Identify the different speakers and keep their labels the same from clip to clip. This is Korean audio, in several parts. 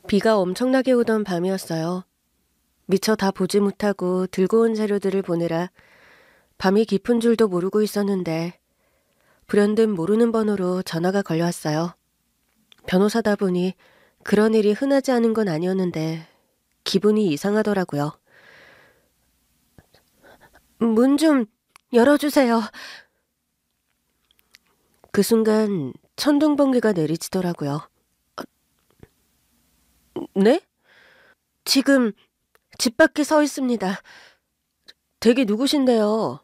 Speaker 1: 비가 엄청나게 오던 밤이었어요. 미처 다 보지 못하고 들고 온 자료들을 보느라 밤이 깊은 줄도 모르고 있었는데 불현듯 모르는 번호로 전화가 걸려왔어요. 변호사다 보니 그런 일이 흔하지 않은 건 아니었는데 기분이 이상하더라고요. 문 좀 열어주세요. 그 순간 천둥번개가 내리치더라고요. 네? 지금 집 밖에 서 있습니다. 댁이 누구신데요?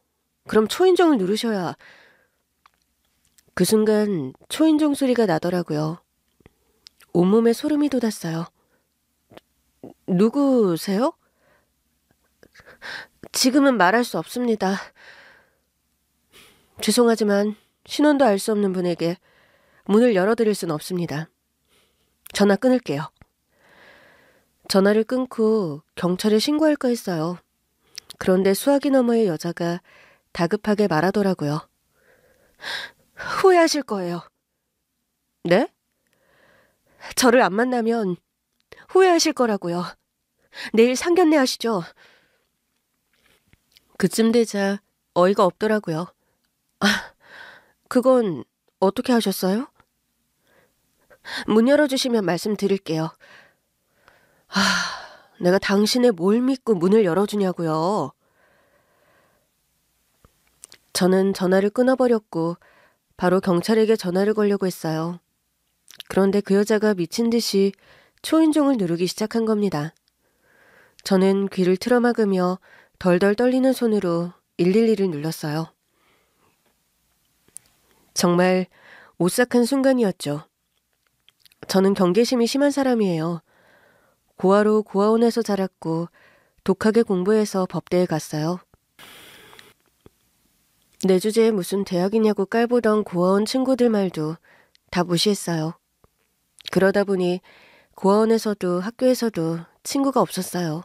Speaker 1: 그럼 초인종을 누르셔야. 그 순간 초인종 소리가 나더라고요. 온몸에 소름이 돋았어요. 누구세요? 지금은 말할 수 없습니다. 죄송하지만 신원도 알 수 없는 분에게 문을 열어드릴 순 없습니다. 전화 끊을게요. 전화를 끊고 경찰에 신고할까 했어요. 그런데 수화기 너머의 여자가 다급하게 말하더라고요. 후회하실 거예요. 네? 저를 안 만나면 후회하실 거라고요. 내일 상견례 하시죠? 그쯤 되자 어이가 없더라고요. 그건 어떻게 하셨어요? 문 열어주시면 말씀드릴게요. 내가 당신의 뭘 믿고 문을 열어주냐고요. 저는 전화를 끊어버렸고 바로 경찰에게 전화를 걸려고 했어요. 그런데 그 여자가 미친 듯이 초인종을 누르기 시작한 겁니다. 저는 귀를 틀어막으며 덜덜 떨리는 손으로 112를 눌렀어요. 정말 오싹한 순간이었죠. 저는 경계심이 심한 사람이에요. 고아로 고아원에서 자랐고 독하게 공부해서 법대에 갔어요. 내 주제에 무슨 대학이냐고 깔보던 고아원 친구들 말도 다 무시했어요. 그러다 보니 고아원에서도 학교에서도 친구가 없었어요.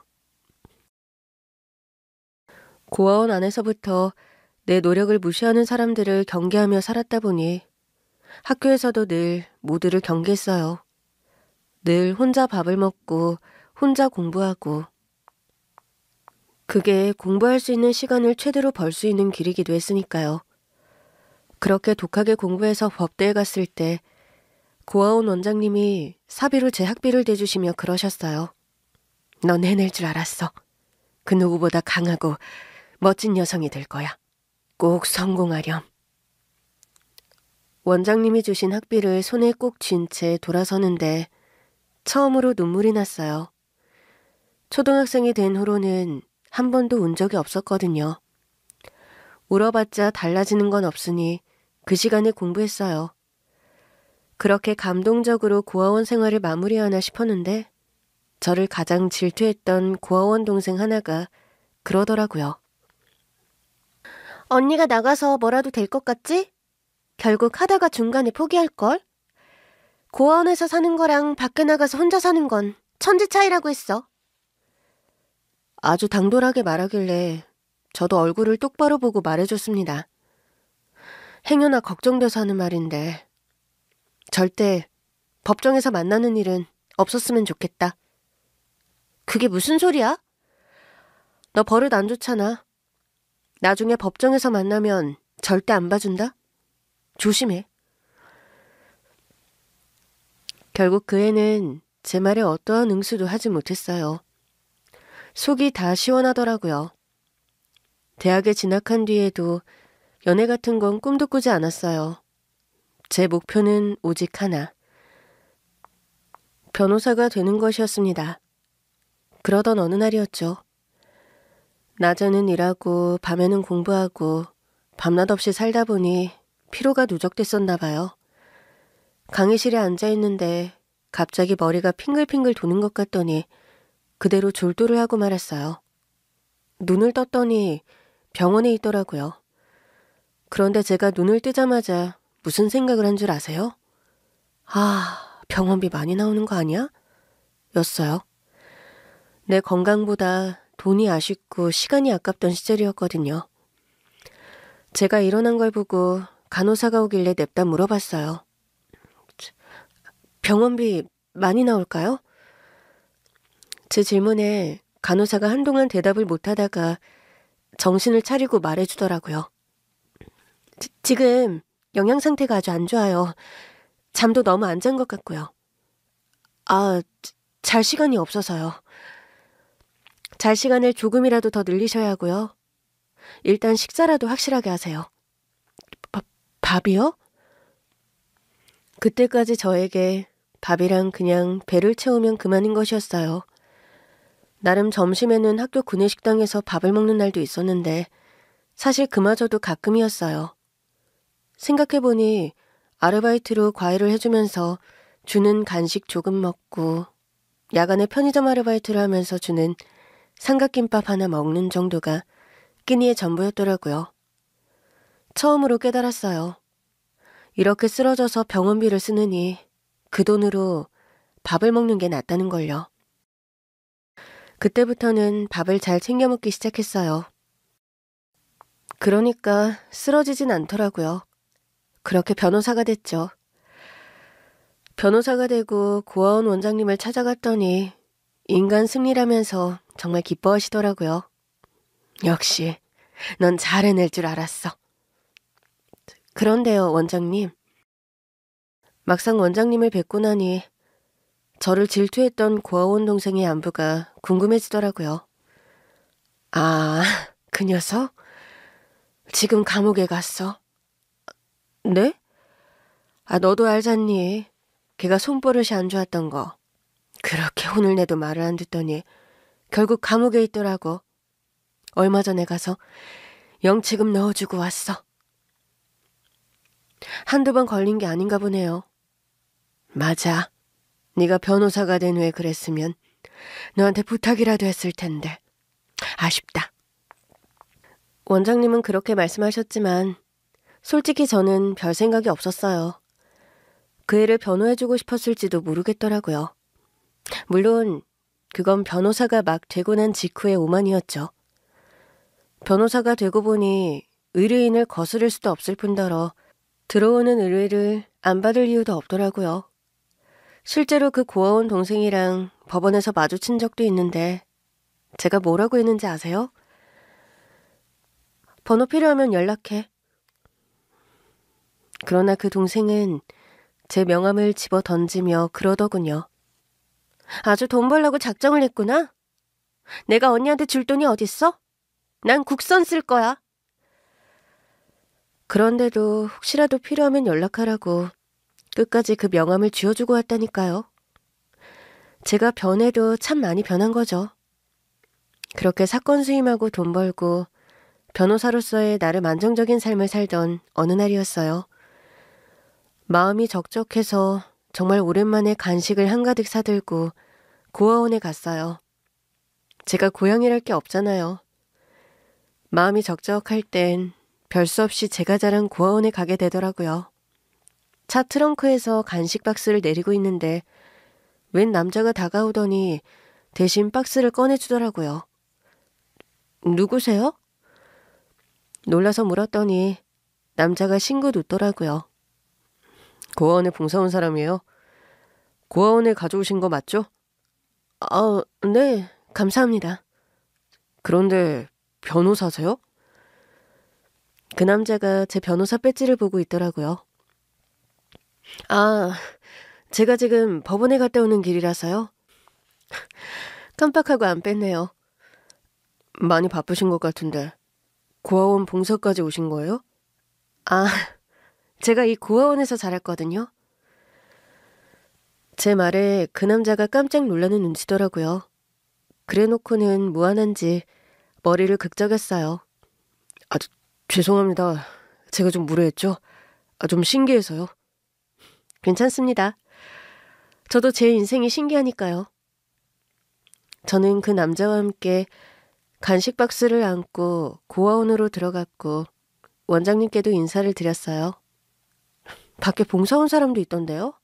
Speaker 1: 고아원 안에서부터 내 노력을 무시하는 사람들을 경계하며 살았다 보니 학교에서도 늘 모두를 경계했어요. 늘 혼자 밥을 먹고 혼자 공부하고 그게 공부할 수 있는 시간을 최대로 벌 수 있는 길이기도 했으니까요. 그렇게 독하게 공부해서 법대에 갔을 때 고아원 원장님이 사비로 제 학비를 대주시며 그러셨어요. 넌 해낼 줄 알았어. 그 누구보다 강하고 멋진 여성이 될 거야. 꼭 성공하렴. 원장님이 주신 학비를 손에 꼭 쥔 채 돌아서는데 처음으로 눈물이 났어요. 초등학생이 된 후로는 한 번도 운 적이 없었거든요. 울어봤자 달라지는 건 없으니 그 시간에 공부했어요. 그렇게 감동적으로 고아원 생활을 마무리하나 싶었는데 저를 가장 질투했던 고아원 동생 하나가 그러더라고요. 언니가 나가서 뭐라도 될 것 같지? 결국 하다가 중간에 포기할걸? 고아원에서 사는 거랑 밖에 나가서 혼자 사는 건 천지 차이라고 했어. 아주 당돌하게 말하길래 저도 얼굴을 똑바로 보고 말해줬습니다. 행여나 걱정돼서 하는 말인데 절대 법정에서 만나는 일은 없었으면 좋겠다. 그게 무슨 소리야? 너 버릇 안 좋잖아. 나중에 법정에서 만나면 절대 안 봐준다? 조심해. 결국 그 애는 제 말에 어떠한 응수도 하지 못했어요. 속이 다 시원하더라고요. 대학에 진학한 뒤에도 연애 같은 건 꿈도 꾸지 않았어요. 제 목표는 오직 하나. 변호사가 되는 것이었습니다. 그러던 어느 날이었죠. 낮에는 일하고 밤에는 공부하고 밤낮 없이 살다 보니 피로가 누적됐었나 봐요. 강의실에 앉아있는데 갑자기 머리가 핑글핑글 도는 것 같더니 그대로 졸도를 하고 말았어요. 눈을 떴더니 병원에 있더라고요. 그런데 제가 눈을 뜨자마자 무슨 생각을 한 줄 아세요? 병원비 많이 나오는 거 아니야? 였어요. 내 건강보다 돈이 아쉽고 시간이 아깝던 시절이었거든요. 제가 일어난 걸 보고 간호사가 오길래 냅다 물어봤어요. 병원비 많이 나올까요? 제 질문에 간호사가 한동안 대답을 못하다가 정신을 차리고 말해주더라고요. 지금 영양 상태가 아주 안 좋아요. 잠도 너무 안 잔 것 같고요. 잘 시간이 없어서요. 잘 시간을 조금이라도 더 늘리셔야 하고요. 일단 식사라도 확실하게 하세요. 밥이요? 그때까지 저에게 밥이랑 그냥 배를 채우면 그만인 것이었어요. 나름 점심에는 학교 구내식당에서 밥을 먹는 날도 있었는데 사실 그마저도 가끔이었어요. 생각해보니 아르바이트로 과외를 해주면서 주는 간식 조금 먹고 야간에 편의점 아르바이트를 하면서 주는 삼각김밥 하나 먹는 정도가 끼니의 전부였더라고요. 처음으로 깨달았어요. 이렇게 쓰러져서 병원비를 쓰느니 그 돈으로 밥을 먹는 게 낫다는 걸요. 그때부터는 밥을 잘 챙겨 먹기 시작했어요. 그러니까 쓰러지진 않더라고요. 그렇게 변호사가 됐죠. 변호사가 되고 고아원 원장님을 찾아갔더니 인간 승리라면서 정말 기뻐하시더라고요. 역시 넌 잘 해낼 줄 알았어. 그런데요, 원장님. 막상 원장님을 뵙고 나니 저를 질투했던 고아원 동생의 안부가 궁금해지더라고요. 그 녀석? 지금 감옥에 갔어. 네? 너도 알잖니. 걔가 손버릇이 안 좋았던 거. 그렇게 혼을 내도 말을 안 듣더니 결국 감옥에 있더라고. 얼마 전에 가서 영치금 넣어주고 왔어. 한두 번 걸린 게 아닌가 보네요. 맞아. 네가 변호사가 된 후에 그랬으면 너한테 부탁이라도 했을 텐데. 아쉽다. 원장님은 그렇게 말씀하셨지만 솔직히 저는 별 생각이 없었어요. 그 애를 변호해주고 싶었을지도 모르겠더라고요. 물론 그건 변호사가 막 되고 난 직후의 오만이었죠. 변호사가 되고 보니 의뢰인을 거스를 수도 없을 뿐더러 들어오는 의뢰를 안 받을 이유도 없더라고요. 실제로 그 고아원 동생이랑 법원에서 마주친 적도 있는데 제가 뭐라고 했는지 아세요? 번호 필요하면 연락해. 그러나 그 동생은 제 명함을 집어 던지며 그러더군요. 아주 돈 벌려고 작정을 했구나. 내가 언니한테 줄 돈이 어딨어? 난 국선 쓸 거야. 그런데도 혹시라도 필요하면 연락하라고 끝까지 그 명함을 쥐어주고 왔다니까요. 제가 변해도 참 많이 변한 거죠. 그렇게 사건 수임하고 돈 벌고 변호사로서의 나름 안정적인 삶을 살던 어느 날이었어요. 마음이 적적해서 정말 오랜만에 간식을 한가득 사들고 고아원에 갔어요. 제가 고양이랄 게 없잖아요. 마음이 적적할 땐 별 수 없이 제가 자란 고아원에 가게 되더라고요. 차 트렁크에서 간식 박스를 내리고 있는데 웬 남자가 다가오더니 대신 박스를 꺼내주더라고요. 누구세요? 놀라서 물었더니 남자가 싱긋 웃더라고요. 고아원에 봉사 온 사람이에요. 고아원에 가져오신 거 맞죠? 네, 감사합니다. 그런데 변호사세요? 그 남자가 제 변호사 배지를 보고 있더라고요. 제가 지금 법원에 갔다 오는 길이라서요. 깜빡하고 안 뺐네요. 많이 바쁘신 것 같은데 고아원 봉사까지 오신 거예요? 제가 이 고아원에서 자랐거든요. 제 말에 그 남자가 깜짝 놀라는 눈치더라고요. 그래놓고는 무안한지 머리를 극적였어요. 죄송합니다. 제가 좀 무례했죠? 좀 신기해서요. 괜찮습니다. 저도 제 인생이 신기하니까요. 저는 그 남자와 함께 간식 박스를 안고 고아원으로 들어갔고 원장님께도 인사를 드렸어요. 밖에 봉사 온 사람도 있던데요?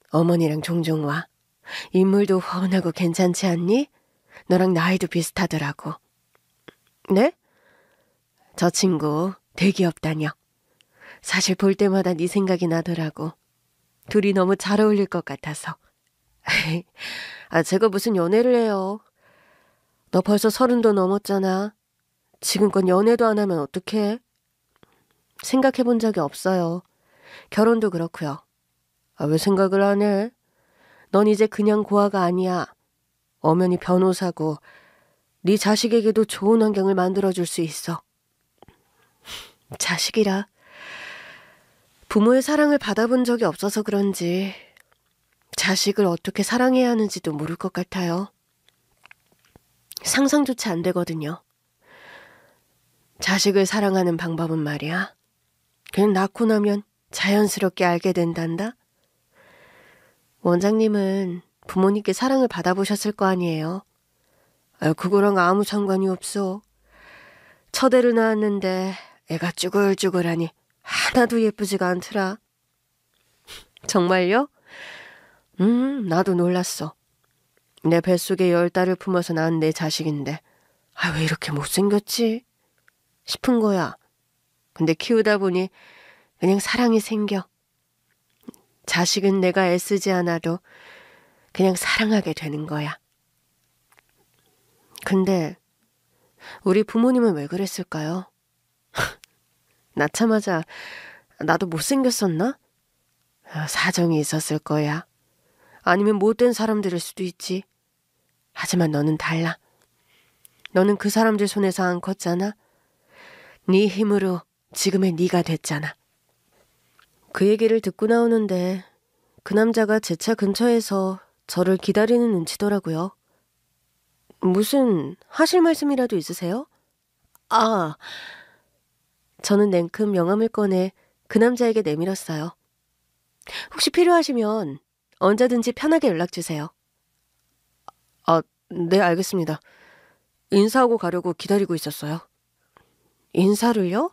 Speaker 1: 어머니랑 종종 와. 인물도 훤하고 괜찮지 않니? 너랑 나이도 비슷하더라고. 네? 저 친구 대기업 다녀. 사실 볼 때마다 네 생각이 나더라고. 둘이 너무 잘 어울릴 것 같아서. 제가 무슨 연애를 해요. 너 벌써 30도 넘었잖아. 지금껏 연애도 안 하면 어떡해? 생각해 본 적이 없어요. 결혼도 그렇고요. 왜 생각을 안 해? 넌 이제 그냥 고아가 아니야. 엄연히 변호사고 네 자식에게도 좋은 환경을 만들어줄 수 있어. 자식이라. 부모의 사랑을 받아본 적이 없어서 그런지 자식을 어떻게 사랑해야 하는지도 모를 것 같아요. 상상조차 안 되거든요. 자식을 사랑하는 방법은 말이야. 그냥 낳고 나면 자연스럽게 알게 된단다. 원장님은 부모님께 사랑을 받아보셨을 거 아니에요. 그거랑 아무 상관이 없어. 첫 애를 낳았는데 애가 쭈글쭈글하니 하나도 예쁘지가 않더라. 정말요? 나도 놀랐어. 내 뱃속에 10달을 품어서 낳은 내 자식인데 왜 이렇게 못생겼지? 싶은 거야. 근데 키우다 보니 그냥 사랑이 생겨. 자식은 내가 애쓰지 않아도 그냥 사랑하게 되는 거야. 근데 우리 부모님은 왜 그랬을까요? 낳자마자 나도 못생겼었나? 사정이 있었을 거야. 아니면 못된 사람들일 수도 있지. 하지만 너는 달라. 너는 그 사람들 손에서 안 컸잖아. 네 힘으로 지금의 네가 됐잖아. 그 얘기를 듣고 나오는데 그 남자가 제 차 근처에서 저를 기다리는 눈치더라고요. 무슨 하실 말씀이라도 있으세요? 저는 냉큼 명함을 꺼내 그 남자에게 내밀었어요. 혹시 필요하시면 언제든지 편하게 연락주세요. 네, 알겠습니다. 인사하고 가려고 기다리고 있었어요. 인사를요?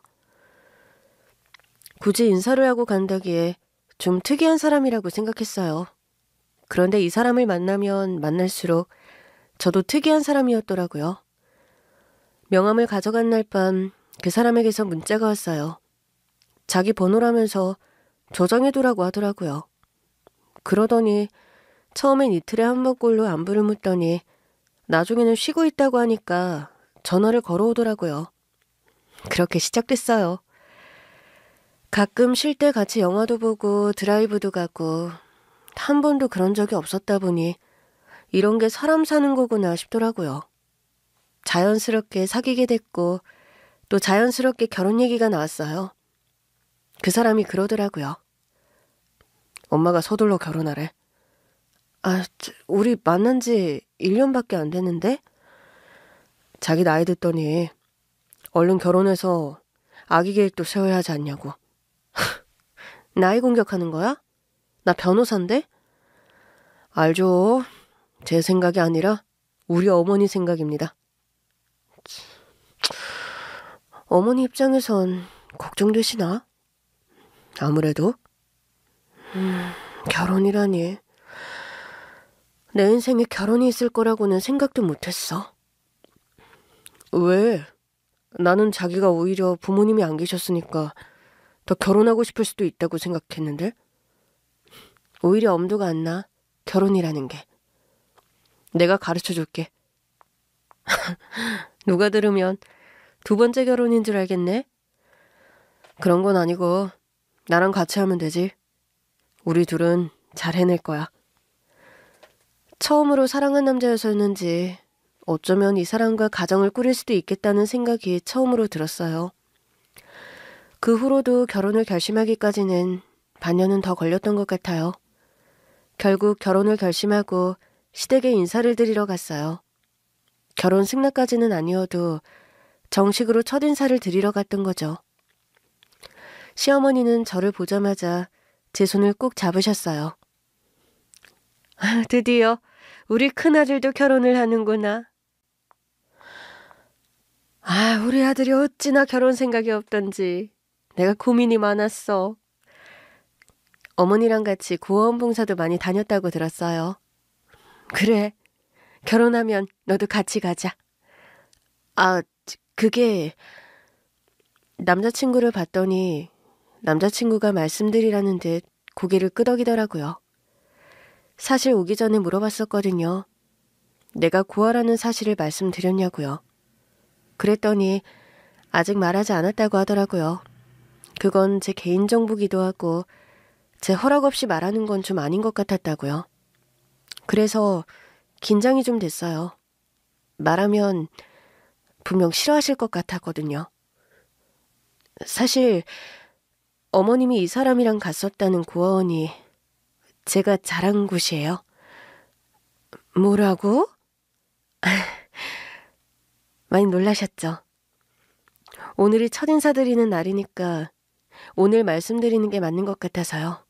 Speaker 1: 굳이 인사를 하고 간다기에 좀 특이한 사람이라고 생각했어요. 그런데 이 사람을 만나면 만날수록 저도 특이한 사람이었더라고요. 명함을 가져간 날 밤 그 사람에게서 문자가 왔어요. 자기 번호라면서 저장해두라고 하더라고요. 그러더니 처음엔 이틀에 한 번꼴로 안부를 묻더니 나중에는 쉬고 있다고 하니까 전화를 걸어오더라고요. 그렇게 시작됐어요. 가끔 쉴 때 같이 영화도 보고 드라이브도 가고 한 번도 그런 적이 없었다 보니 이런 게 사람 사는 거구나 싶더라고요. 자연스럽게 사귀게 됐고 또 자연스럽게 결혼 얘기가 나왔어요. 그 사람이 그러더라고요. 엄마가 서둘러 결혼하래. 우리 만난 지 1년밖에 안 됐는데? 자기 나이 듣더니 얼른 결혼해서 아기 계획도 세워야 하지 않냐고. 나이 공격하는 거야? 나 변호사인데? 알죠. 제 생각이 아니라 우리 어머니 생각입니다. 어머니 입장에선 걱정되시나? 아무래도. 결혼이라니. 내 인생에 결혼이 있을 거라고는 생각도 못했어. 왜? 나는 자기가 오히려 부모님이 안 계셨으니까 더 결혼하고 싶을 수도 있다고 생각했는데? 오히려 엄두가 안 나, 결혼이라는 게. 내가 가르쳐줄게. 누가 들으면 2번째 결혼인 줄 알겠네? 그런 건 아니고 나랑 같이 하면 되지. 우리 둘은 잘 해낼 거야. 처음으로 사랑한 남자여서였는지 어쩌면 이 사람과 가정을 꾸릴 수도 있겠다는 생각이 처음으로 들었어요. 그 후로도 결혼을 결심하기까지는 반년은 더 걸렸던 것 같아요. 결국 결혼을 결심하고 시댁에 인사를 드리러 갔어요. 결혼 승낙까지는 아니어도 정식으로 첫인사를 드리러 갔던 거죠. 시어머니는 저를 보자마자 제 손을 꼭 잡으셨어요. 드디어 우리 큰아들도 결혼을 하는구나. 우리 아들이 어찌나 결혼 생각이 없던지 내가 고민이 많았어. 어머니랑 같이 고아원 봉사도 많이 다녔다고 들었어요. 그래, 결혼하면 너도 같이 가자. 그게 남자친구를 봤더니 남자친구가 말씀드리라는 듯 고개를 끄덕이더라고요. 사실 오기 전에 물어봤었거든요. 내가 구하라는 사실을 말씀드렸냐고요. 그랬더니 아직 말하지 않았다고 하더라고요. 그건 제 개인정보기도 하고 제 허락 없이 말하는 건 좀 아닌 것 같았다고요. 그래서 긴장이 좀 됐어요. 말하면 분명 싫어하실 것 같았거든요. 사실 어머님이 이 사람이랑 갔었다는 고아원이 제가 자란 곳이에요. 뭐라고? 많이 놀라셨죠? 오늘이 첫인사 드리는 날이니까 오늘 말씀드리는 게 맞는 것 같아서요.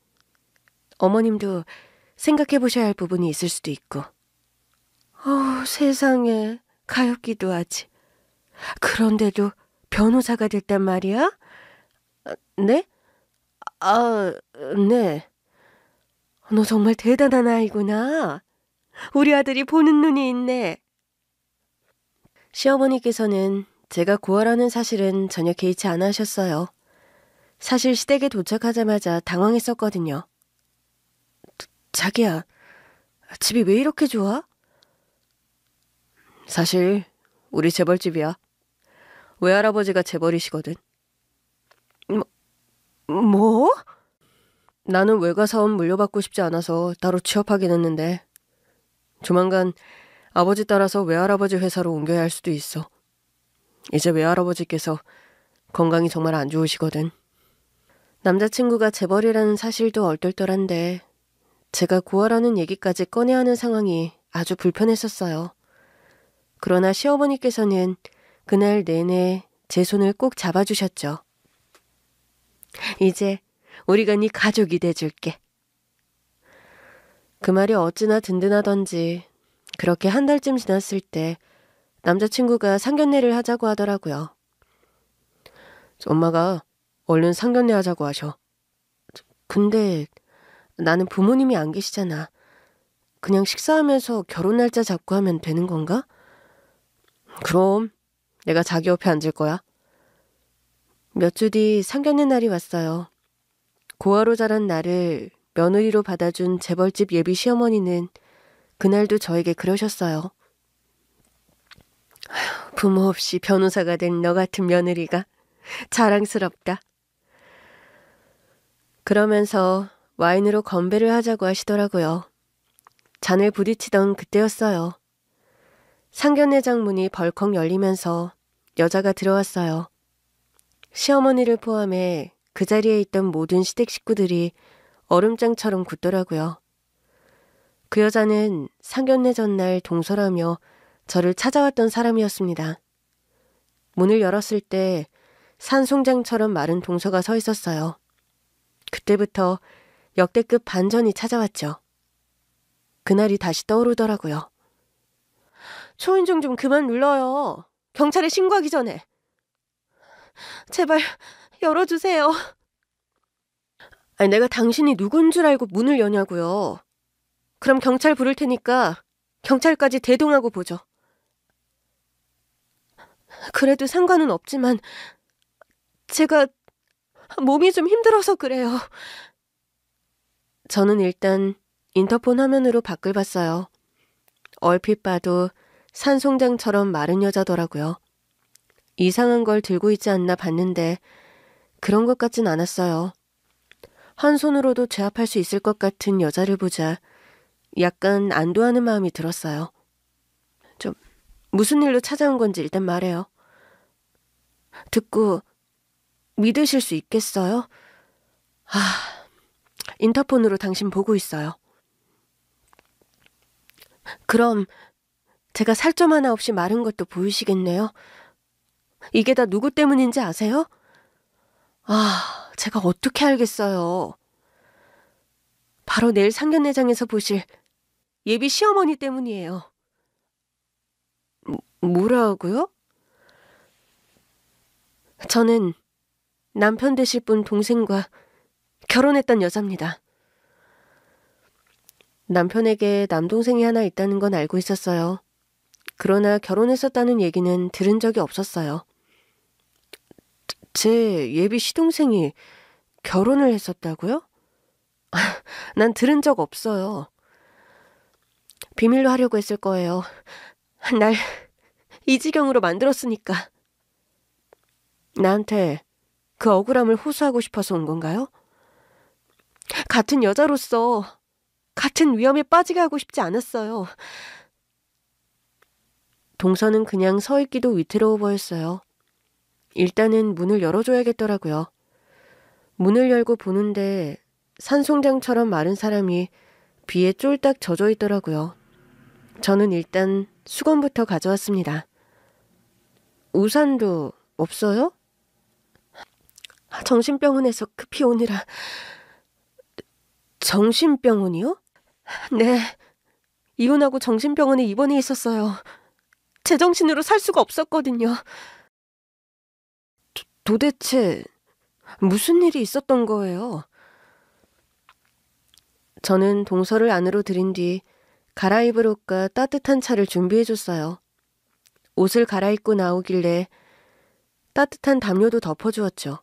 Speaker 1: 어머님도 생각해 보셔야 할 부분이 있을 수도 있고. 세상에 가엾기도 하지. 그런데도 변호사가 됐단 말이야? 네? 네. 너 정말 대단한 아이구나. 우리 아들이 보는 눈이 있네. 시어머니께서는 제가 고아라는 사실은 전혀 개의치 않아 하셨어요. 사실 시댁에 도착하자마자 당황했었거든요. 자기야, 집이 왜 이렇게 좋아? 사실 우리 재벌집이야. 외할아버지가 재벌이시거든. 뭐? 나는 외가사업 물려받고 싶지 않아서 따로 취업하긴 했는데 조만간 아버지 따라서 외할아버지 회사로 옮겨야 할 수도 있어. 이제 외할아버지께서 건강이 정말 안 좋으시거든. 남자친구가 재벌이라는 사실도 얼떨떨한데 제가 고아라는 얘기까지 꺼내야 하는 상황이 아주 불편했었어요. 그러나 시어머니께서는 그날 내내 제 손을 꼭 잡아주셨죠. 이제 우리가 네 가족이 돼줄게. 그 말이 어찌나 든든하던지 그렇게 한 달쯤 지났을 때 남자친구가 상견례를 하자고 하더라고요. 엄마가 얼른 상견례 하자고 하셔. 근데 나는 부모님이 안 계시잖아. 그냥 식사하면서 결혼 날짜 잡고 하면 되는 건가? 그럼 내가 자기 옆에 앉을 거야. 몇 주 뒤 상견례 날이 왔어요. 고아로 자란 나를 며느리로 받아준 재벌집 예비 시어머니는 그날도 저에게 그러셨어요. 부모 없이 변호사가 된 너 같은 며느리가 자랑스럽다. 그러면서 와인으로 건배를 하자고 하시더라고요. 잔을 부딪히던 그때였어요. 상견례장 문이 벌컥 열리면서 여자가 들어왔어요. 시어머니를 포함해 그 자리에 있던 모든 시댁 식구들이 얼음장처럼 굳더라고요. 그 여자는 상견례 전날 동설하며 저를 찾아왔던 사람이었습니다. 문을 열었을 때 산송장처럼 마른 동서가 서 있었어요. 그때부터 역대급 반전이 찾아왔죠. 그날이 다시 떠오르더라고요. 초인종 좀 그만 눌러요. 경찰에 신고하기 전에. 제발 열어주세요. 아니, 내가 당신이 누군 줄 알고 문을 여냐고요. 그럼 경찰 부를 테니까 경찰까지 대동하고 보죠. 그래도 상관은 없지만 제가 몸이 좀 힘들어서 그래요. 저는 일단 인터폰 화면으로 밖을 봤어요. 얼핏 봐도 산송장처럼 마른 여자더라고요. 이상한 걸 들고 있지 않나 봤는데 그런 것 같진 않았어요. 한 손으로도 제압할 수 있을 것 같은 여자를 보자 약간 안도하는 마음이 들었어요. 좀 무슨 일로 찾아온 건지 일단 말해요. 듣고 믿으실 수 있겠어요? 인터폰으로 당신 보고 있어요. 그럼 제가 살점 하나 없이 마른 것도 보이시겠네요? 이게 다 누구 때문인지 아세요? 제가 어떻게 알겠어요. 바로 내일 상견례장에서 보실 예비 시어머니 때문이에요. 뭐라고요? 저는 남편 되실 분 동생과 결혼했던 여자입니다. 남편에게 남동생이 하나 있다는 건 알고 있었어요. 그러나 결혼했었다는 얘기는 들은 적이 없었어요. 제 예비 시동생이 결혼을 했었다고요? 난 들은 적 없어요. 비밀로 하려고 했을 거예요. 날 이 지경으로 만들었으니까. 나한테 그 억울함을 호소하고 싶어서 온 건가요? 같은 여자로서 같은 위험에 빠지게 하고 싶지 않았어요. 동서는 그냥 서 있기도 위태로워 보였어요. 일단은 문을 열어줘야겠더라고요. 문을 열고 보는데 산송장처럼 마른 사람이 비에 쫄딱 젖어 있더라고요. 저는 일단 수건부터 가져왔습니다. 우산도 없어요? 정신병원에서 급히 오느라. 정신병원이요? 네. 이혼하고 정신병원에 입원해 있었어요. 제정신으로 살 수가 없었거든요. 도대체 무슨 일이 있었던 거예요? 저는 동서를 안으로 들인 뒤 갈아입을 옷과 따뜻한 차를 준비해줬어요. 옷을 갈아입고 나오길래 따뜻한 담요도 덮어주었죠.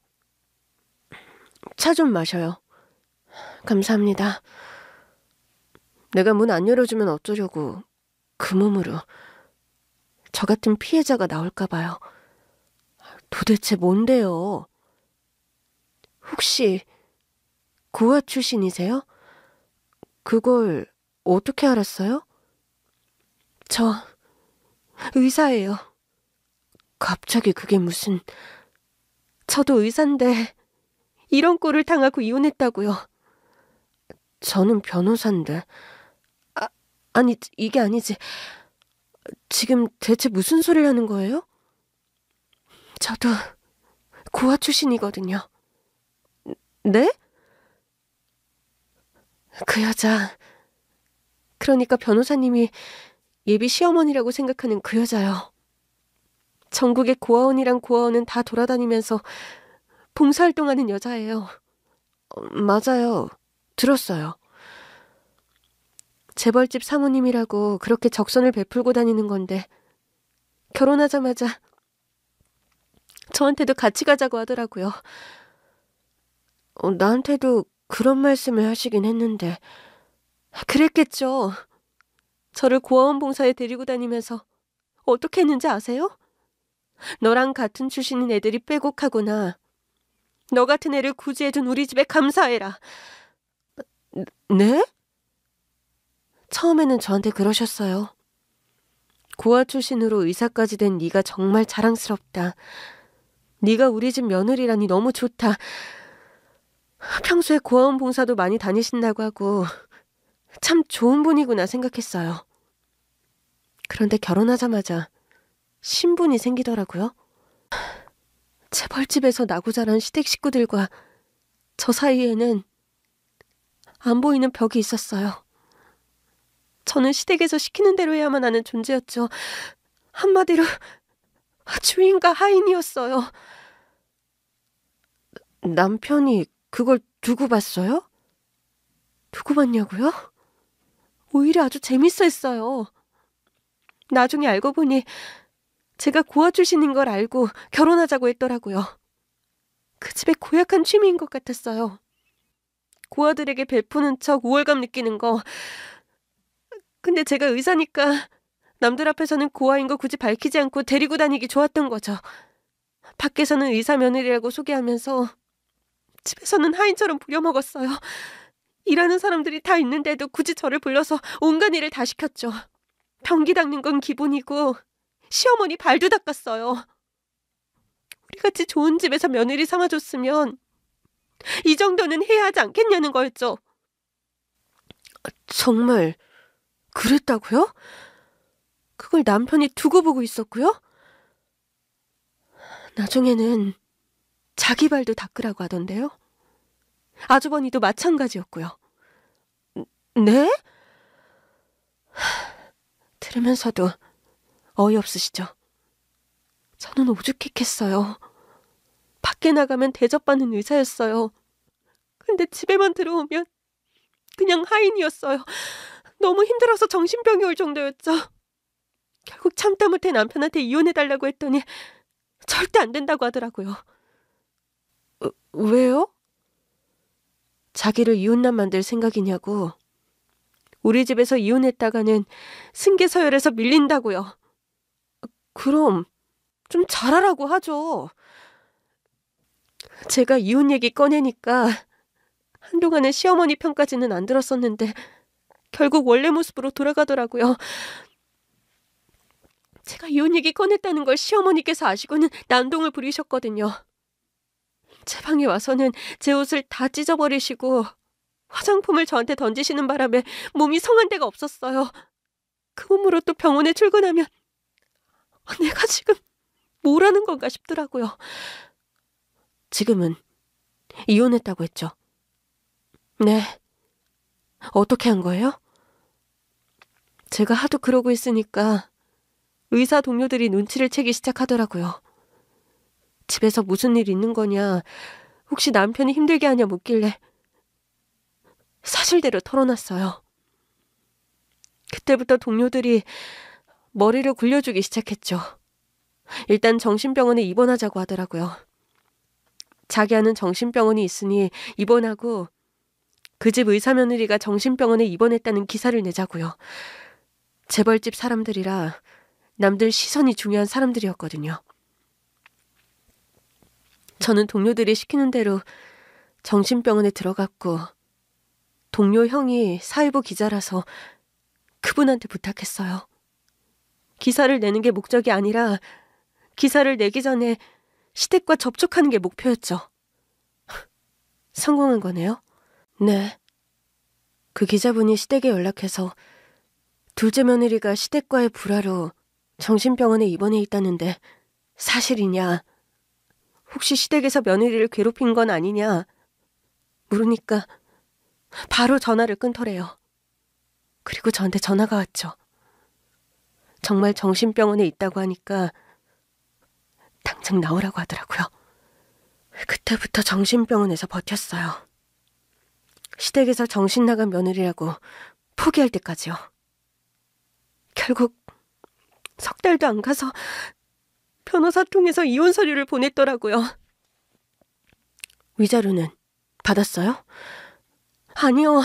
Speaker 1: 차 좀 마셔요. 감사합니다. 내가 문 안 열어주면 어쩌려고 그 몸으로. 저 같은 피해자가 나올까 봐요. 도대체 뭔데요? 혹시 고아 출신이세요? 그걸 어떻게 알았어요? 저 의사예요. 갑자기 그게 무슨... 저도 의사인데 이런 꼴을 당하고 이혼했다고요. 저는 변호사인데... 아니, 이게 아니지. 지금 대체 무슨 소리를 하는 거예요? 저도 고아 출신이거든요. 네? 그 여자... 그러니까 변호사님이 예비 시어머니라고 생각하는 그 여자요. 전국의 고아원이랑 고아원은 다 돌아다니면서 봉사활동하는 여자예요. 맞아요. 들었어요. 재벌집 사모님이라고 그렇게 적선을 베풀고 다니는 건데 결혼하자마자 저한테도 같이 가자고 하더라고요. 나한테도 그런 말씀을 하시긴 했는데 그랬겠죠. 저를 고아원 봉사에 데리고 다니면서 어떻게 했는지 아세요? 너랑 같은 출신인 애들이 빼곡하구나. 너 같은 애를 구제해준 우리 집에 감사해라. 네? 처음에는 저한테 그러셨어요. 고아 출신으로 의사까지 된 네가 정말 자랑스럽다. 네가 우리 집 며느리라니 너무 좋다. 평소에 고아원 봉사도 많이 다니신다고 하고 참 좋은 분이구나 생각했어요. 그런데 결혼하자마자 신분이 생기더라고요. 재벌집에서 나고 자란 시댁 식구들과 저 사이에는 안 보이는 벽이 있었어요. 저는 시댁에서 시키는 대로 해야만 하는 존재였죠. 한마디로 주인과 하인이었어요. 남편이 그걸 두고 봤어요? 두고 봤냐고요? 오히려 아주 재밌어 했어요. 나중에 알고 보니 제가 고아 출신인 걸 알고 결혼하자고 했더라고요. 그 집의 고약한 취미인 것 같았어요. 고아들에게 베푸는 척 우월감 느끼는 거. 근데 제가 의사니까 남들 앞에서는 고아인 거 굳이 밝히지 않고 데리고 다니기 좋았던 거죠. 밖에서는 의사 며느리라고 소개하면서 집에서는 하인처럼 부려먹었어요. 일하는 사람들이 다 있는데도 굳이 저를 불러서 온갖 일을 다 시켰죠. 변기 닦는 건 기본이고 시어머니 발도 닦았어요. 우리같이 좋은 집에서 며느리 삼아줬으면 이 정도는 해야 하지 않겠냐는 거였죠. 정말 그랬다고요? 그걸 남편이 두고 보고 있었고요? 나중에는 자기 발도 닦으라고 하던데요. 아주버니도 마찬가지였고요. 네? 들으면서도 어이없으시죠? 저는 오죽했겠어요. 밖에 나가면 대접받는 의사였어요. 근데 집에만 들어오면 그냥 하인이었어요. 너무 힘들어서 정신병이 올 정도였죠. 결국 참다 못해 남편한테 이혼해달라고 했더니 절대 안 된다고 하더라고요. 왜요? 자기를 이혼남 만들 생각이냐고. 우리 집에서 이혼했다가는 승계 서열에서 밀린다고요. 그럼 좀 잘하라고 하죠. 제가 이혼 얘기 꺼내니까 한동안은 시어머니 편까지는 안 들었었는데 결국 원래 모습으로 돌아가더라고요. 제가 이혼 얘기 꺼냈다는 걸 시어머니께서 아시고는 난동을 부리셨거든요. 제 방에 와서는 제 옷을 다 찢어버리시고 화장품을 저한테 던지시는 바람에 몸이 성한 데가 없었어요. 그 몸으로 또 병원에 출근하면 내가 지금 뭐라는 건가 싶더라고요. 지금은 이혼했다고 했죠. 네. 어떻게 한 거예요? 제가 하도 그러고 있으니까 의사 동료들이 눈치를 채기 시작하더라고요. 집에서 무슨 일 있는 거냐, 혹시 남편이 힘들게 하냐 묻길래 사실대로 털어놨어요. 그때부터 동료들이 머리를 굴려주기 시작했죠. 일단 정신병원에 입원하자고 하더라고요. 자기야는 정신병원이 있으니 입원하고 그 집 의사 며느리가 정신병원에 입원했다는 기사를 내자고요. 재벌집 사람들이라 남들 시선이 중요한 사람들이었거든요. 저는 동료들이 시키는 대로 정신병원에 들어갔고 동료 형이 사회부 기자라서 그분한테 부탁했어요. 기사를 내는 게 목적이 아니라 기사를 내기 전에 시댁과 접촉하는 게 목표였죠. 성공한 거네요? 네. 그 기자분이 시댁에 연락해서 둘째 며느리가 시댁과의 불화로 정신병원에 입원해 있다는데 사실이냐? 혹시 시댁에서 며느리를 괴롭힌 건 아니냐? 물으니까 바로 전화를 끊더래요. 그리고 저한테 전화가 왔죠. 정말 정신병원에 있다고 하니까 당장 나오라고 하더라고요. 그때부터 정신병원에서 버텼어요. 시댁에서 정신 나간 며느리라고 포기할 때까지요. 결국 석 달도 안 가서 변호사 통해서 이혼 서류를 보냈더라고요. 위자료는 받았어요? 아니요.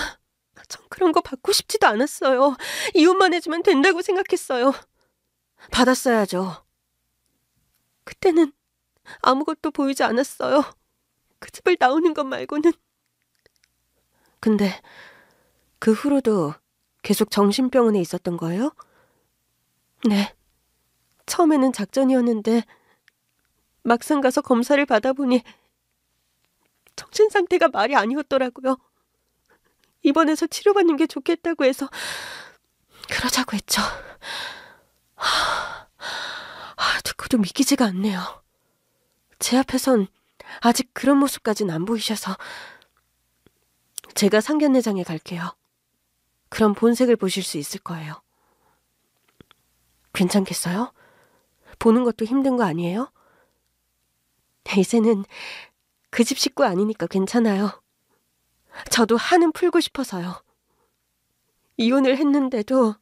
Speaker 1: 전 그런 거 받고 싶지도 않았어요. 이혼만 해주면 된다고 생각했어요. 받았어야죠. 그때는 아무것도 보이지 않았어요. 그 집을 나오는 것 말고는. 근데 그 후로도 계속 정신병원에 있었던 거예요? 네. 처음에는 작전이었는데 막상 가서 검사를 받아보니 정신 상태가 말이 아니었더라고요. 입원해서 치료받는 게 좋겠다고 해서 그러자고 했죠. 듣고도 믿기지가 않네요. 제 앞에선 아직 그런 모습까지는 안 보이셔서. 제가 상견례장에 갈게요. 그럼 본색을 보실 수 있을 거예요. 괜찮겠어요? 보는 것도 힘든 거 아니에요? 이제는 그 집 식구 아니니까 괜찮아요. 저도 한은 풀고 싶어서요. 이혼을 했는데도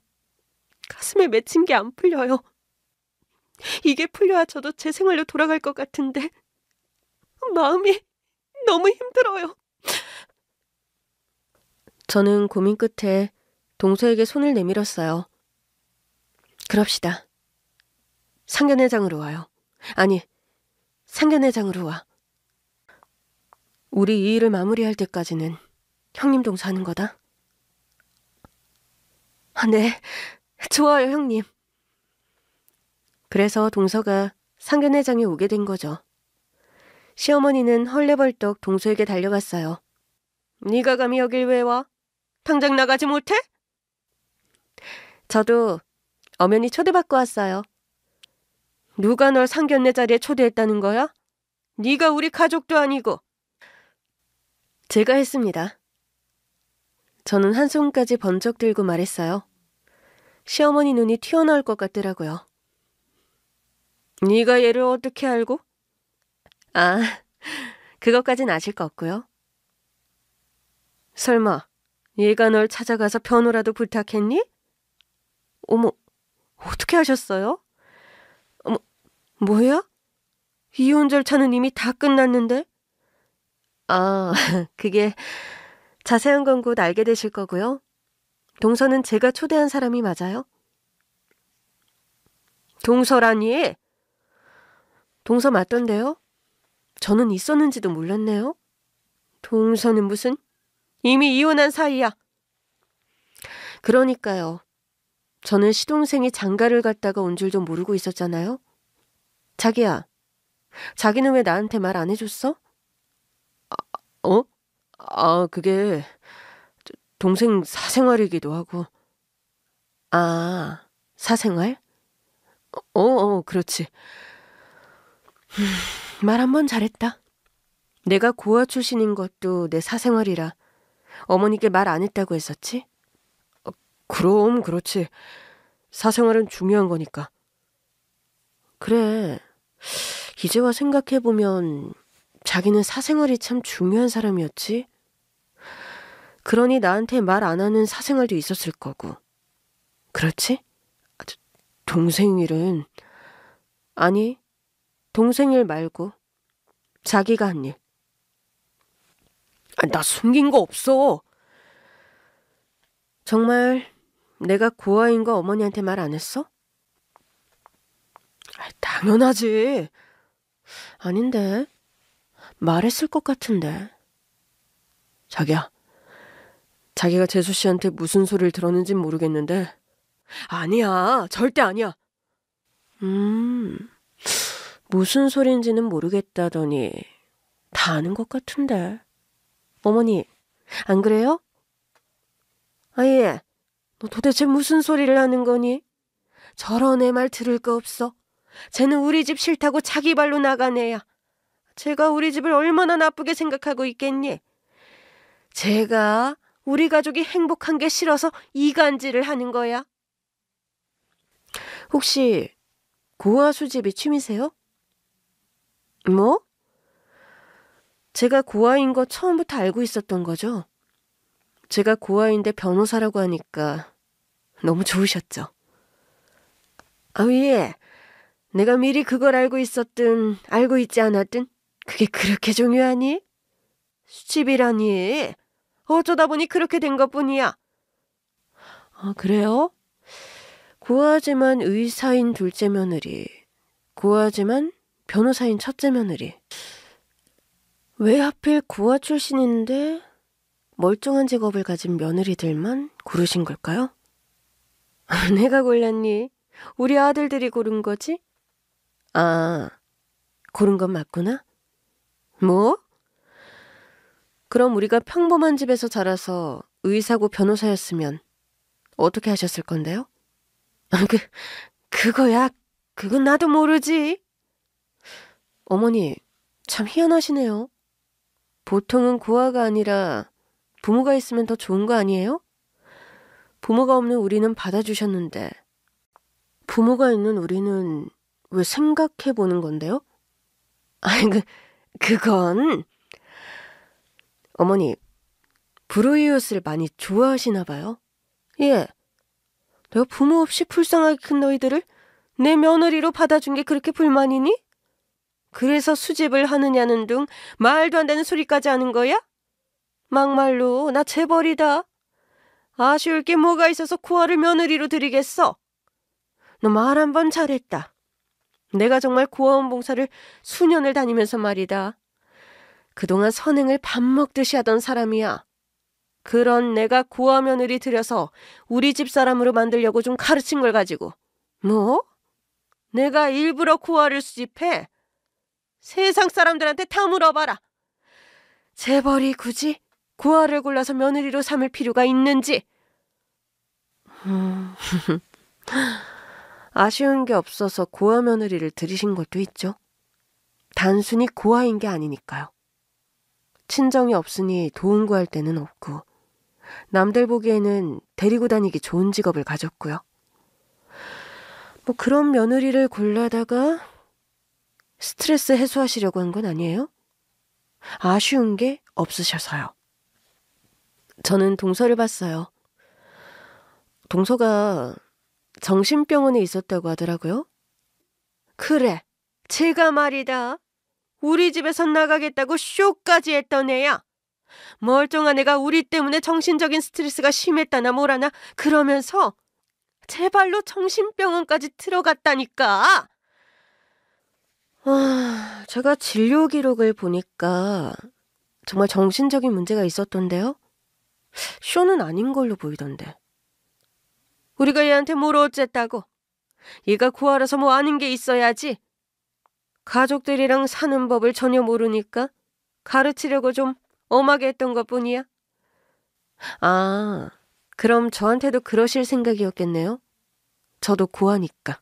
Speaker 1: 가슴에 맺힌 게 안 풀려요. 이게 풀려야 저도 제 생활로 돌아갈 것 같은데 마음이 너무 힘들어요. 저는 고민 끝에 동서에게 손을 내밀었어요. 그럽시다. 상견례장으로 와요. 아니, 상견례장으로 와. 우리 이 일을 마무리할 때까지는 형님 동서 하는 거다. 네, 좋아요, 형님. 그래서 동서가 상견례장에 오게 된 거죠. 시어머니는 헐레벌떡 동서에게 달려갔어요. 네가 감히 여길 왜 와? 당장 나가지 못해? 저도 엄연히 초대받고 왔어요. 누가 널 상견례 자리에 초대했다는 거야? 네가 우리 가족도 아니고. 제가 했습니다. 저는 한 손까지 번쩍 들고 말했어요. 시어머니 눈이 튀어나올 것 같더라고요. 네가 얘를 어떻게 알고? 아, 그것까진 아실 거 없고요. 설마 얘가 널 찾아가서 변호라도 부탁했니? 어머, 어떻게 하셨어요? 어머, 뭐야? 이혼 절차는 이미 다 끝났는데? 아, 그게 자세한 건 곧 알게 되실 거고요. 동서는 제가 초대한 사람이 맞아요? 동서라니? 동서 맞던데요? 저는 있었는지도 몰랐네요. 동서는 무슨? 이미 이혼한 사이야. 그러니까요. 저는 시동생이 장가를 갔다가 온 줄도 모르고 있었잖아요. 자기야, 자기는 왜 나한테 말 안 해줬어? 어? 그게 동생 사생활이기도 하고. 아, 사생활? 그렇지. 말 한 번 잘했다. 내가 고아 출신인 것도 내 사생활이라 어머니께 말 안 했다고 했었지? 그럼 그렇지. 사생활은 중요한 거니까. 그래. 이제와 생각해보면 자기는 사생활이 참 중요한 사람이었지. 그러니 나한테 말 안 하는 사생활도 있었을 거고. 그렇지? 동생 일은... 아니, 동생 일 말고 자기가 한 일. 나 숨긴 거 없어. 정말 내가 고아인 거 어머니한테 말 안 했어? 당연하지. 아닌데. 말했을 것 같은데. 자기야. 자기가 재수 씨한테 무슨 소리를 들었는진 모르겠는데. 아니야. 절대 아니야. 무슨 소린지는 모르겠다더니 다 아는 것 같은데. 어머니, 안 그래요? 아예, 너 도대체 무슨 소리를 하는 거니? 저런 애 말 들을 거 없어. 쟤는 우리 집 싫다고 자기 발로 나간 애야. 제가 우리 집을 얼마나 나쁘게 생각하고 있겠니? 제가 우리 가족이 행복한 게 싫어서 이간질을 하는 거야. 혹시 고아 수집이 취미세요? 뭐? 제가 고아인 거 처음부터 알고 있었던 거죠? 제가 고아인데 변호사라고 하니까 너무 좋으셨죠? 예. 내가 미리 그걸 알고 있었든 알고 있지 않았든 그게 그렇게 중요하니? 수집이라니. 어쩌다 보니 그렇게 된 것뿐이야. 그래요? 고아지만 의사인 둘째 며느리, 고아지만 변호사인 첫째 며느리. 왜 하필 고아 출신인데 멀쩡한 직업을 가진 며느리들만 고르신 걸까요? 내가 골랐니? 우리 아들들이 고른 거지? 고른 건 맞구나? 뭐? 그럼 우리가 평범한 집에서 자라서 의사고 변호사였으면 어떻게 하셨을 건데요? 그거야. 그건 나도 모르지. 어머니, 참 희한하시네요. 보통은 고아가 아니라 부모가 있으면 더 좋은 거 아니에요? 부모가 없는 우리는 받아주셨는데 부모가 있는 우리는 왜 생각해보는 건데요? 그건... 어머니, 브루이웃을 많이 좋아하시나 봐요. 예. 내가 부모 없이 불쌍하게 큰 너희들을 내 며느리로 받아준 게 그렇게 불만이니? 그래서 수집을 하느냐는 둥 말도 안 되는 소리까지 하는 거야? 막말로 나 재벌이다. 아쉬울 게 뭐가 있어서 고아를 며느리로 들이겠어? 너 말 한 번 잘했다. 내가 정말 고아원 봉사를 수년을 다니면서 말이다. 그동안 선행을 밥 먹듯이 하던 사람이야. 그런 내가 고아 며느리 들여서 우리 집 사람으로 만들려고 좀 가르친 걸 가지고. 뭐? 내가 일부러 고아를 수집해? 세상 사람들한테 다 물어봐라. 재벌이 굳이 고아를 골라서 며느리로 삼을 필요가 있는지. 아쉬운 게 없어서 고아 며느리를 들이신 것도 있죠. 단순히 고아인 게 아니니까요. 친정이 없으니 도움 구할 데는 없고 남들 보기에는 데리고 다니기 좋은 직업을 가졌고요. 뭐 그런 며느리를 골라다가 스트레스 해소하시려고 한 건 아니에요? 아쉬운 게 없으셔서요. 저는 동서를 봤어요. 동서가 정신병원에 있었다고 하더라고요. 그래, 제가 말이다. 우리 집에서 나가겠다고 쇼까지 했던 애야. 멀쩡한 애가 우리 때문에 정신적인 스트레스가 심했다나 뭐라나 그러면서 제 발로 정신병원까지 들어갔다니까. 제가 진료 기록을 보니까 정말 정신적인 문제가 있었던데요. 쇼는 아닌 걸로 보이던데. 우리가 얘한테 뭘 어쨌다고. 얘가 고아라서 뭐 아는 게 있어야지. 가족들이랑 사는 법을 전혀 모르니까 가르치려고 좀 엄하게 했던 것뿐이야. 아, 그럼 저한테도 그러실 생각이었겠네요. 저도 고아니까.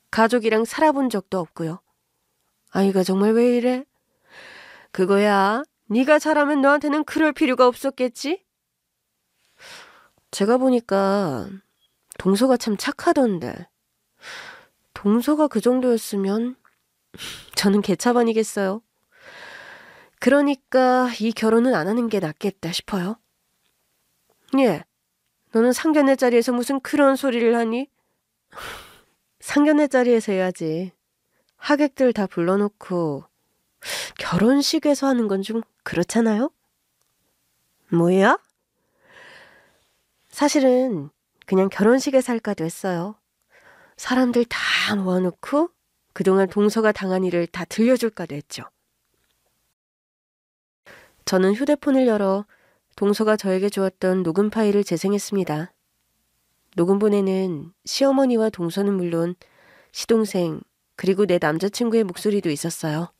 Speaker 1: 가족이랑 살아본 적도 없고요. 아이가 정말 왜 이래? 그거야, 네가 잘하면 너한테는 그럴 필요가 없었겠지? 제가 보니까 동서가 참 착하던데. 동서가 그 정도였으면 저는 개차반이겠어요. 그러니까 이 결혼은 안 하는 게 낫겠다 싶어요. 예, 너는 상견례 자리에서 무슨 그런 소리를 하니? 상견례 자리에서 해야지. 하객들 다 불러놓고 결혼식에서 하는 건 좀 그렇잖아요? 뭐야? 사실은 그냥 결혼식에서 할까도 했어요. 사람들 다 모아놓고 그동안 동서가 당한 일을 다 들려줄까도 했죠. 저는 휴대폰을 열어 동서가 저에게 주었던 녹음 파일을 재생했습니다. 녹음본에는 시어머니와 동서는 물론 시동생 그리고 내 남자친구의 목소리도 있었어요.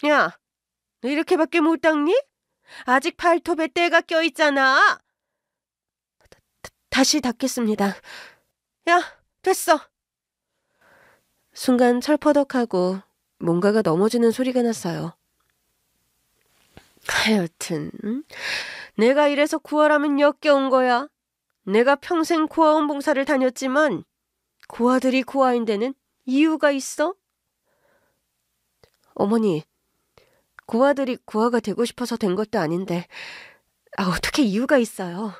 Speaker 1: 야, 너 이렇게밖에 못 닦니? 아직 발톱에 때가 껴있잖아. 다시 닦겠습니다. 야, 됐어. 순간 철퍼덕하고 뭔가가 넘어지는 소리가 났어요. 하여튼 내가 이래서 구하라면 역겨운 거야. 내가 평생 고아원 봉사를 다녔지만 고아들이 고아인 데는 이유가 있어? 어머니, 고아들이 고아가 되고 싶어서 된 것도 아닌데 어떻게 이유가 있어요?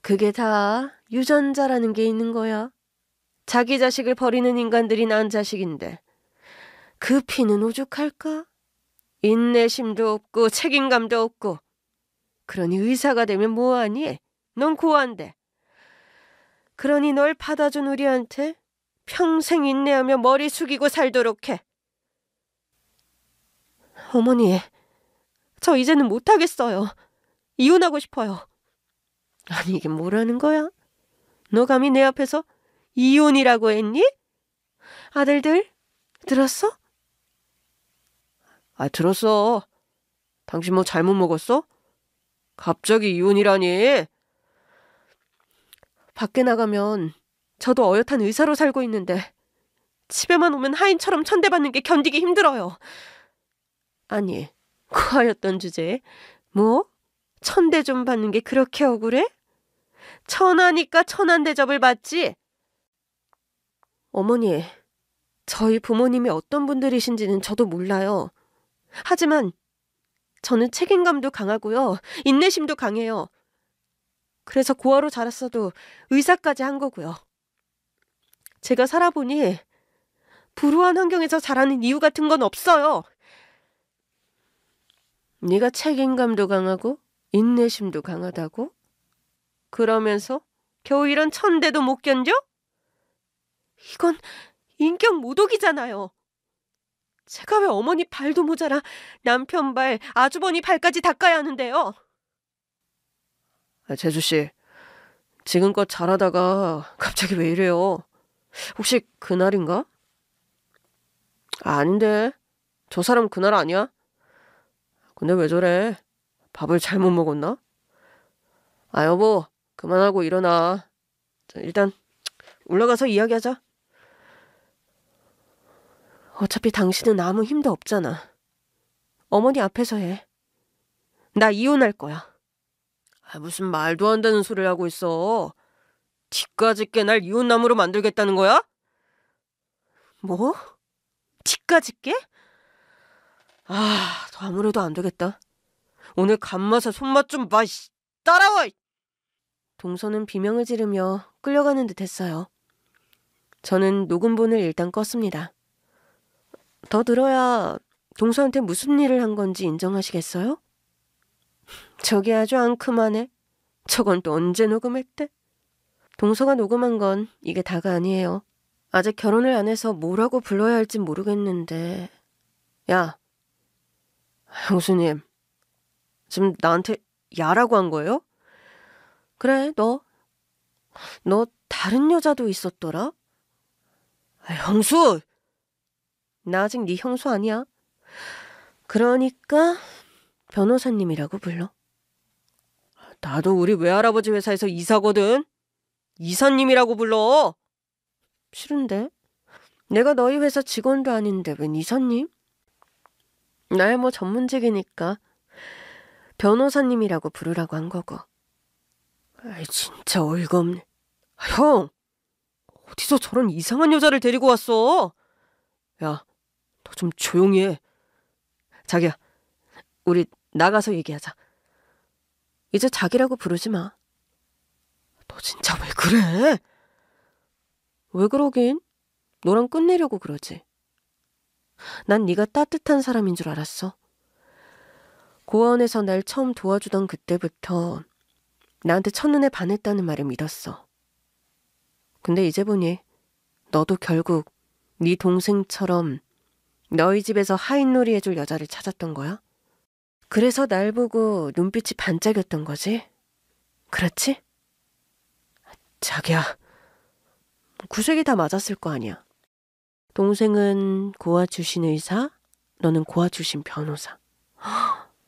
Speaker 1: 그게 다 유전자라는 게 있는 거야. 자기 자식을 버리는 인간들이 낳은 자식인데 그 피는 오죽할까? 인내심도 없고 책임감도 없고. 그러니 의사가 되면 뭐하니? 넌 고아인데. 그러니 널 받아준 우리한테 평생 인내하며 머리 숙이고 살도록 해. 어머니, 저 이제는 못하겠어요. 이혼하고 싶어요. 아니 이게 뭐라는 거야? 너 감히 내 앞에서 이혼이라고 했니? 아들들 들었어? 들었어. 당신 뭐 잘못 먹었어? 갑자기 이혼이라니. 밖에 나가면 저도 어엿한 의사로 살고 있는데 집에만 오면 하인처럼 천대받는 게 견디기 힘들어요. 아니, 고아였던 주제에 뭐? 천대 좀 받는 게 그렇게 억울해? 천하니까 천한 대접을 받지. 어머니, 저희 부모님이 어떤 분들이신지는 저도 몰라요. 하지만 저는 책임감도 강하고요. 인내심도 강해요. 그래서 고아로 자랐어도 의사까지 한 거고요. 제가 살아보니 불우한 환경에서 자라는 이유 같은 건 없어요. 네가 책임감도 강하고 인내심도 강하다고? 그러면서 겨우 이런 천대도 못 견뎌? 이건 인격 모독이잖아요. 제가 왜 어머니 발도 모자라 남편 발, 아주버니 발까지 닦아야 하는데요? 재수씨, 지금껏 잘하다가 갑자기 왜 이래요? 혹시 그날인가? 아닌데, 저 사람 그날 아니야? 근데 왜 저래? 밥을 잘못 먹었나? 여보, 그만하고 일어나. 자, 일단 올라가서 이야기하자. 어차피 당신은 아무 힘도 없잖아. 어머니 앞에서 해. 나 이혼할 거야. 무슨 말도 안 되는 소리를 하고 있어. 집까짓게 날 이혼남으로 만들겠다는 거야? 뭐? 집까짓게? 더 아무래도 안 되겠다. 오늘 간맛에 손맛 좀 봐. 따라와! 동서는 비명을 지르며 끌려가는 듯 했어요. 저는 녹음본을 일단 껐습니다. 더 들어야 동서한테 무슨 일을 한 건지 인정하시겠어요? 저기 아주 앙큼하네. 저건 또 언제 녹음했대? 동서가 녹음한 건 이게 다가 아니에요. 아직 결혼을 안 해서 뭐라고 불러야 할진 모르겠는데. 야, 형수님. 지금 나한테 야라고 한 거예요? 그래, 너 다른 여자도 있었더라? 형수! 나 아직 네 형수 아니야. 그러니까 변호사님이라고 불러. 나도 우리 외할아버지 회사에서 이사거든. 이사님이라고 불러. 싫은데? 내가 너희 회사 직원도 아닌데 웬 이사님? 나야 뭐 전문직이니까 변호사님이라고 부르라고 한 거고. 진짜 어이가 없네. 형! 어디서 저런 이상한 여자를 데리고 왔어? 야, 너 좀 조용히 해. 자기야, 우리 나가서 얘기하자. 이제 자기라고 부르지 마. 너 진짜 왜 그래? 왜 그러긴? 너랑 끝내려고 그러지. 난 네가 따뜻한 사람인 줄 알았어. 고아원에서 날 처음 도와주던 그때부터 나한테 첫눈에 반했다는 말을 믿었어. 근데 이제 보니 너도 결국 네 동생처럼 너희 집에서 하인놀이 해줄 여자를 찾았던 거야? 그래서 날 보고 눈빛이 반짝였던 거지? 그렇지? 자기야, 구색이 다 맞았을 거 아니야. 동생은 고아 출신 의사, 너는 고아 출신 변호사.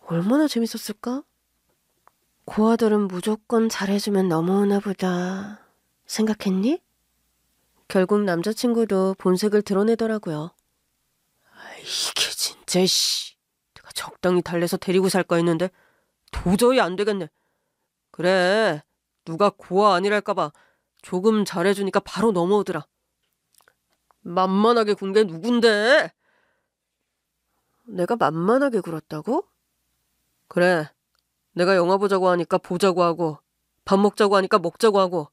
Speaker 1: 얼마나 재밌었을까? 고아들은 무조건 잘해주면 넘어오나 보다 생각했니? 결국 남자친구도 본색을 드러내더라고요. 이게 진짜 내가 적당히 달래서 데리고 살까 했는데 도저히 안 되겠네. 그래, 누가 고아 아니랄까봐 조금 잘해주니까 바로 넘어오더라. 만만하게 군 게 누군데? 내가 만만하게 굴었다고? 그래, 내가 영화 보자고 하니까 보자고 하고 밥 먹자고 하니까 먹자고 하고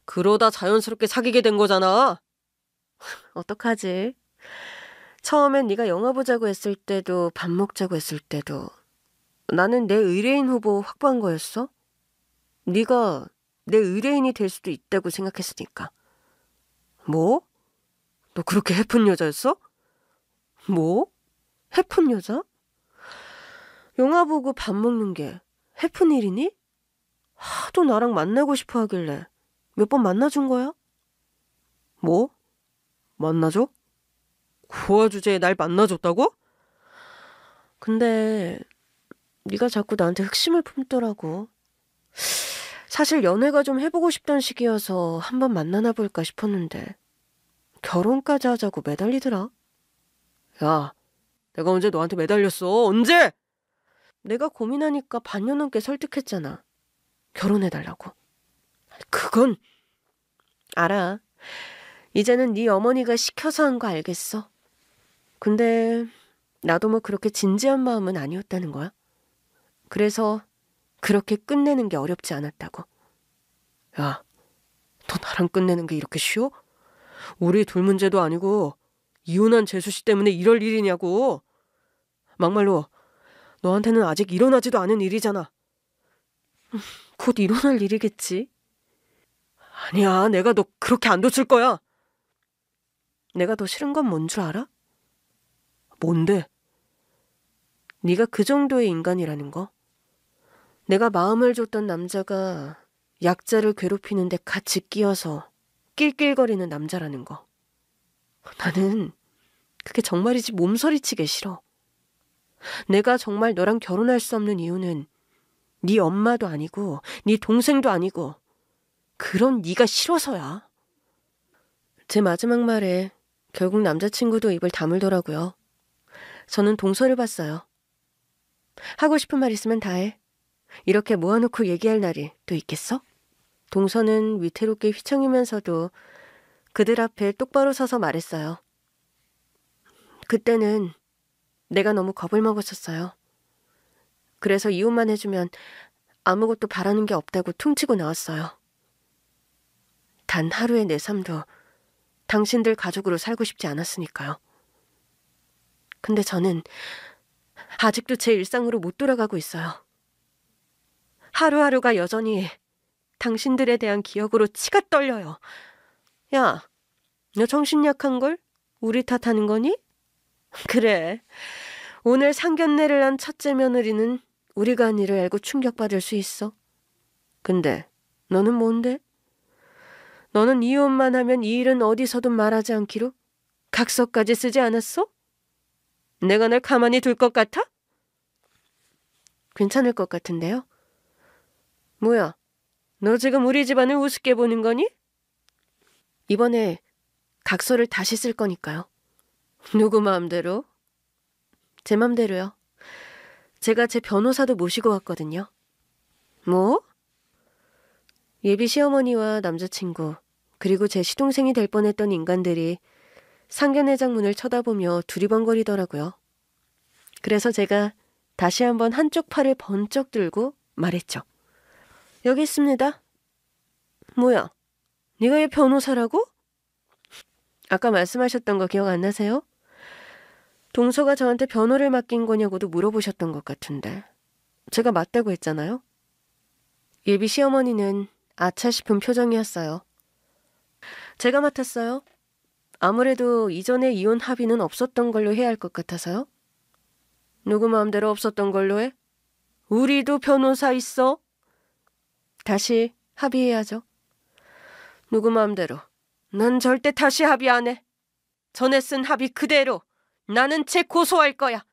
Speaker 1: 그러다 자연스럽게 사귀게 된 거잖아. 어떡하지? 처음엔 네가 영화 보자고 했을 때도 밥 먹자고 했을 때도 나는 내 의뢰인 후보 확보한 거였어. 네가 내 의뢰인이 될 수도 있다고 생각했으니까. 뭐? 너 그렇게 해픈 여자였어? 뭐? 해픈 여자? 영화 보고 밥 먹는 게 해픈 일이니? 하도 나랑 만나고 싶어 하길래 몇 번 만나준 거야? 뭐? 만나줘? 고아 주제에 날 만나줬다고? 근데 네가 자꾸 나한테 흑심을 품더라고. 사실 연애가 좀 해보고 싶던 시기여서 한번 만나나 볼까 싶었는데 결혼까지 하자고 매달리더라. 야, 내가 언제 너한테 매달렸어? 언제? 내가 고민하니까 반년 넘게 설득했잖아. 결혼해달라고. 그건 알아. 이제는 네 어머니가 시켜서 한 거 알겠어. 근데 나도 뭐 그렇게 진지한 마음은 아니었다는 거야. 그래서 그렇게 끝내는 게 어렵지 않았다고. 야, 너 나랑 끝내는 게 이렇게 쉬워? 우리 둘 문제도 아니고 이혼한 재수씨 때문에 이럴 일이냐고. 막말로 너한테는 아직 일어나지도 않은 일이잖아. 곧 일어날 일이겠지. 아니야, 내가 너 그렇게 안 뒀을 거야. 내가 더 싫은 건 뭔 줄 알아? 뭔데? 네가 그 정도의 인간이라는 거. 내가 마음을 줬던 남자가 약자를 괴롭히는데 같이 끼어서 낄낄거리는 남자라는 거. 나는 그게 정말이지 몸서리치게 싫어. 내가 정말 너랑 결혼할 수 없는 이유는 네 엄마도 아니고 네 동생도 아니고 그런 네가 싫어서야. 제 마지막 말에 결국 남자친구도 입을 다물더라고요. 저는 동서를 봤어요. 하고 싶은 말 있으면 다 해. 이렇게 모아놓고 얘기할 날이 또 있겠어? 동서는 위태롭게 휘청이면서도 그들 앞에 똑바로 서서 말했어요. 그때는 내가 너무 겁을 먹었었어요. 그래서 이혼만 해주면 아무것도 바라는 게 없다고 퉁치고 나왔어요. 단 하루의 내 삶도 당신들 가족으로 살고 싶지 않았으니까요. 근데 저는 아직도 제 일상으로 못 돌아가고 있어요.
Speaker 2: 하루하루가 여전히 당신들에 대한 기억으로 치가 떨려요. 야, 너 정신 약한걸? 우리 탓하는 거니? 그래. 오늘 상견례를 한 첫째 며느리는 우리가 한 일을 알고 충격받을 수 있어. 근데 너는 뭔데? 너는 이혼만 하면 이 일은 어디서든 말하지 않기로 각서까지 쓰지 않았어? 내가 널 가만히 둘 것 같아?
Speaker 1: 괜찮을 것 같은데요?
Speaker 2: 뭐야, 너 지금 우리 집안을 우습게 보는 거니?
Speaker 1: 이번에 각서를 다시 쓸 거니까요.
Speaker 2: 누구 마음대로?
Speaker 1: 제 맘대로요. 제가 제 변호사도 모시고 왔거든요.
Speaker 2: 뭐?
Speaker 1: 예비 시어머니와 남자친구, 그리고 제 시동생이 될 뻔했던 인간들이 상견례장 문을 쳐다보며 두리번거리더라고요. 그래서 제가 다시 한번 한쪽 팔을 번쩍 들고 말했죠. 여기 있습니다.
Speaker 2: 뭐야, 네가 얘 변호사라고?
Speaker 1: 아까 말씀하셨던 거 기억 안 나세요? 동서가 저한테 변호를 맡긴 거냐고도 물어보셨던 것 같은데 제가 맞다고 했잖아요. 예비 시어머니는 아차 싶은 표정이었어요. 제가 맡았어요. 아무래도 이전에 이혼 합의는 없었던 걸로 해야 할 것 같아서요.
Speaker 2: 누구 마음대로 없었던 걸로 해? 우리도 변호사 있어.
Speaker 1: 다시 합의해야죠.
Speaker 2: 누구 마음대로. 난 절대 다시 합의 안 해. 전에 쓴 합의 그대로 나는 재고소할 거야.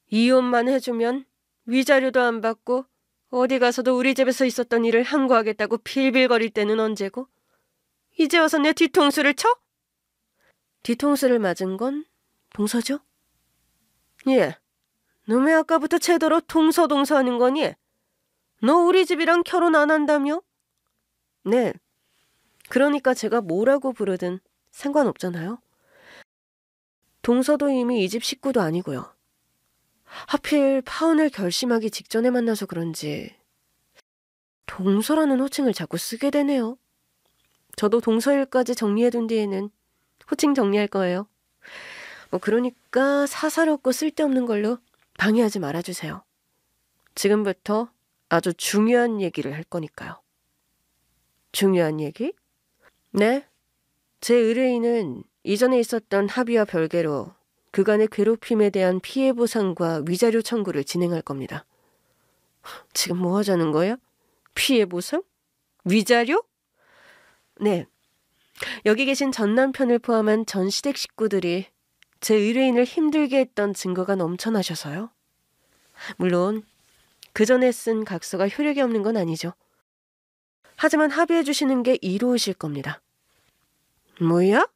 Speaker 2: 이혼만 해주면 위자료도 안 받고 어디 가서도 우리 집에서 있었던 일을 항고하겠다고 빌빌거릴 때는 언제고? 이제 와서 내 뒤통수를 쳐?
Speaker 1: 뒤통수를 맞은 건 동서죠?
Speaker 2: 예. 너 왜 아까부터 제대로 동서 하는 거니? 너 우리 집이랑 결혼 안 한다며?
Speaker 1: 네. 그러니까 제가 뭐라고 부르든 상관없잖아요. 동서도 이미 이 집 식구도 아니고요. 하필 파혼을 결심하기 직전에 만나서 그런지 동서라는 호칭을 자꾸 쓰게 되네요. 저도 동서일까지 정리해둔 뒤에는 호칭 정리할 거예요. 그러니까 사사롭고 쓸데없는 걸로 방해하지 말아주세요. 지금부터 아주 중요한 얘기를 할 거니까요.
Speaker 2: 중요한 얘기?
Speaker 1: 네. 제 의뢰인은 이전에 있었던 합의와 별개로 그간의 괴롭힘에 대한 피해 보상과 위자료 청구를 진행할 겁니다.
Speaker 2: 지금 뭐 하자는 거야? 피해 보상? 위자료?
Speaker 1: 네. 여기 계신 전 남편을 포함한 전 시댁 식구들이 제 의뢰인을 힘들게 했던 증거가 넘쳐나셔서요. 물론 그 전에 쓴 각서가 효력이 없는 건 아니죠. 하지만 합의해 주시는 게 이로우실 겁니다.
Speaker 2: 뭐야?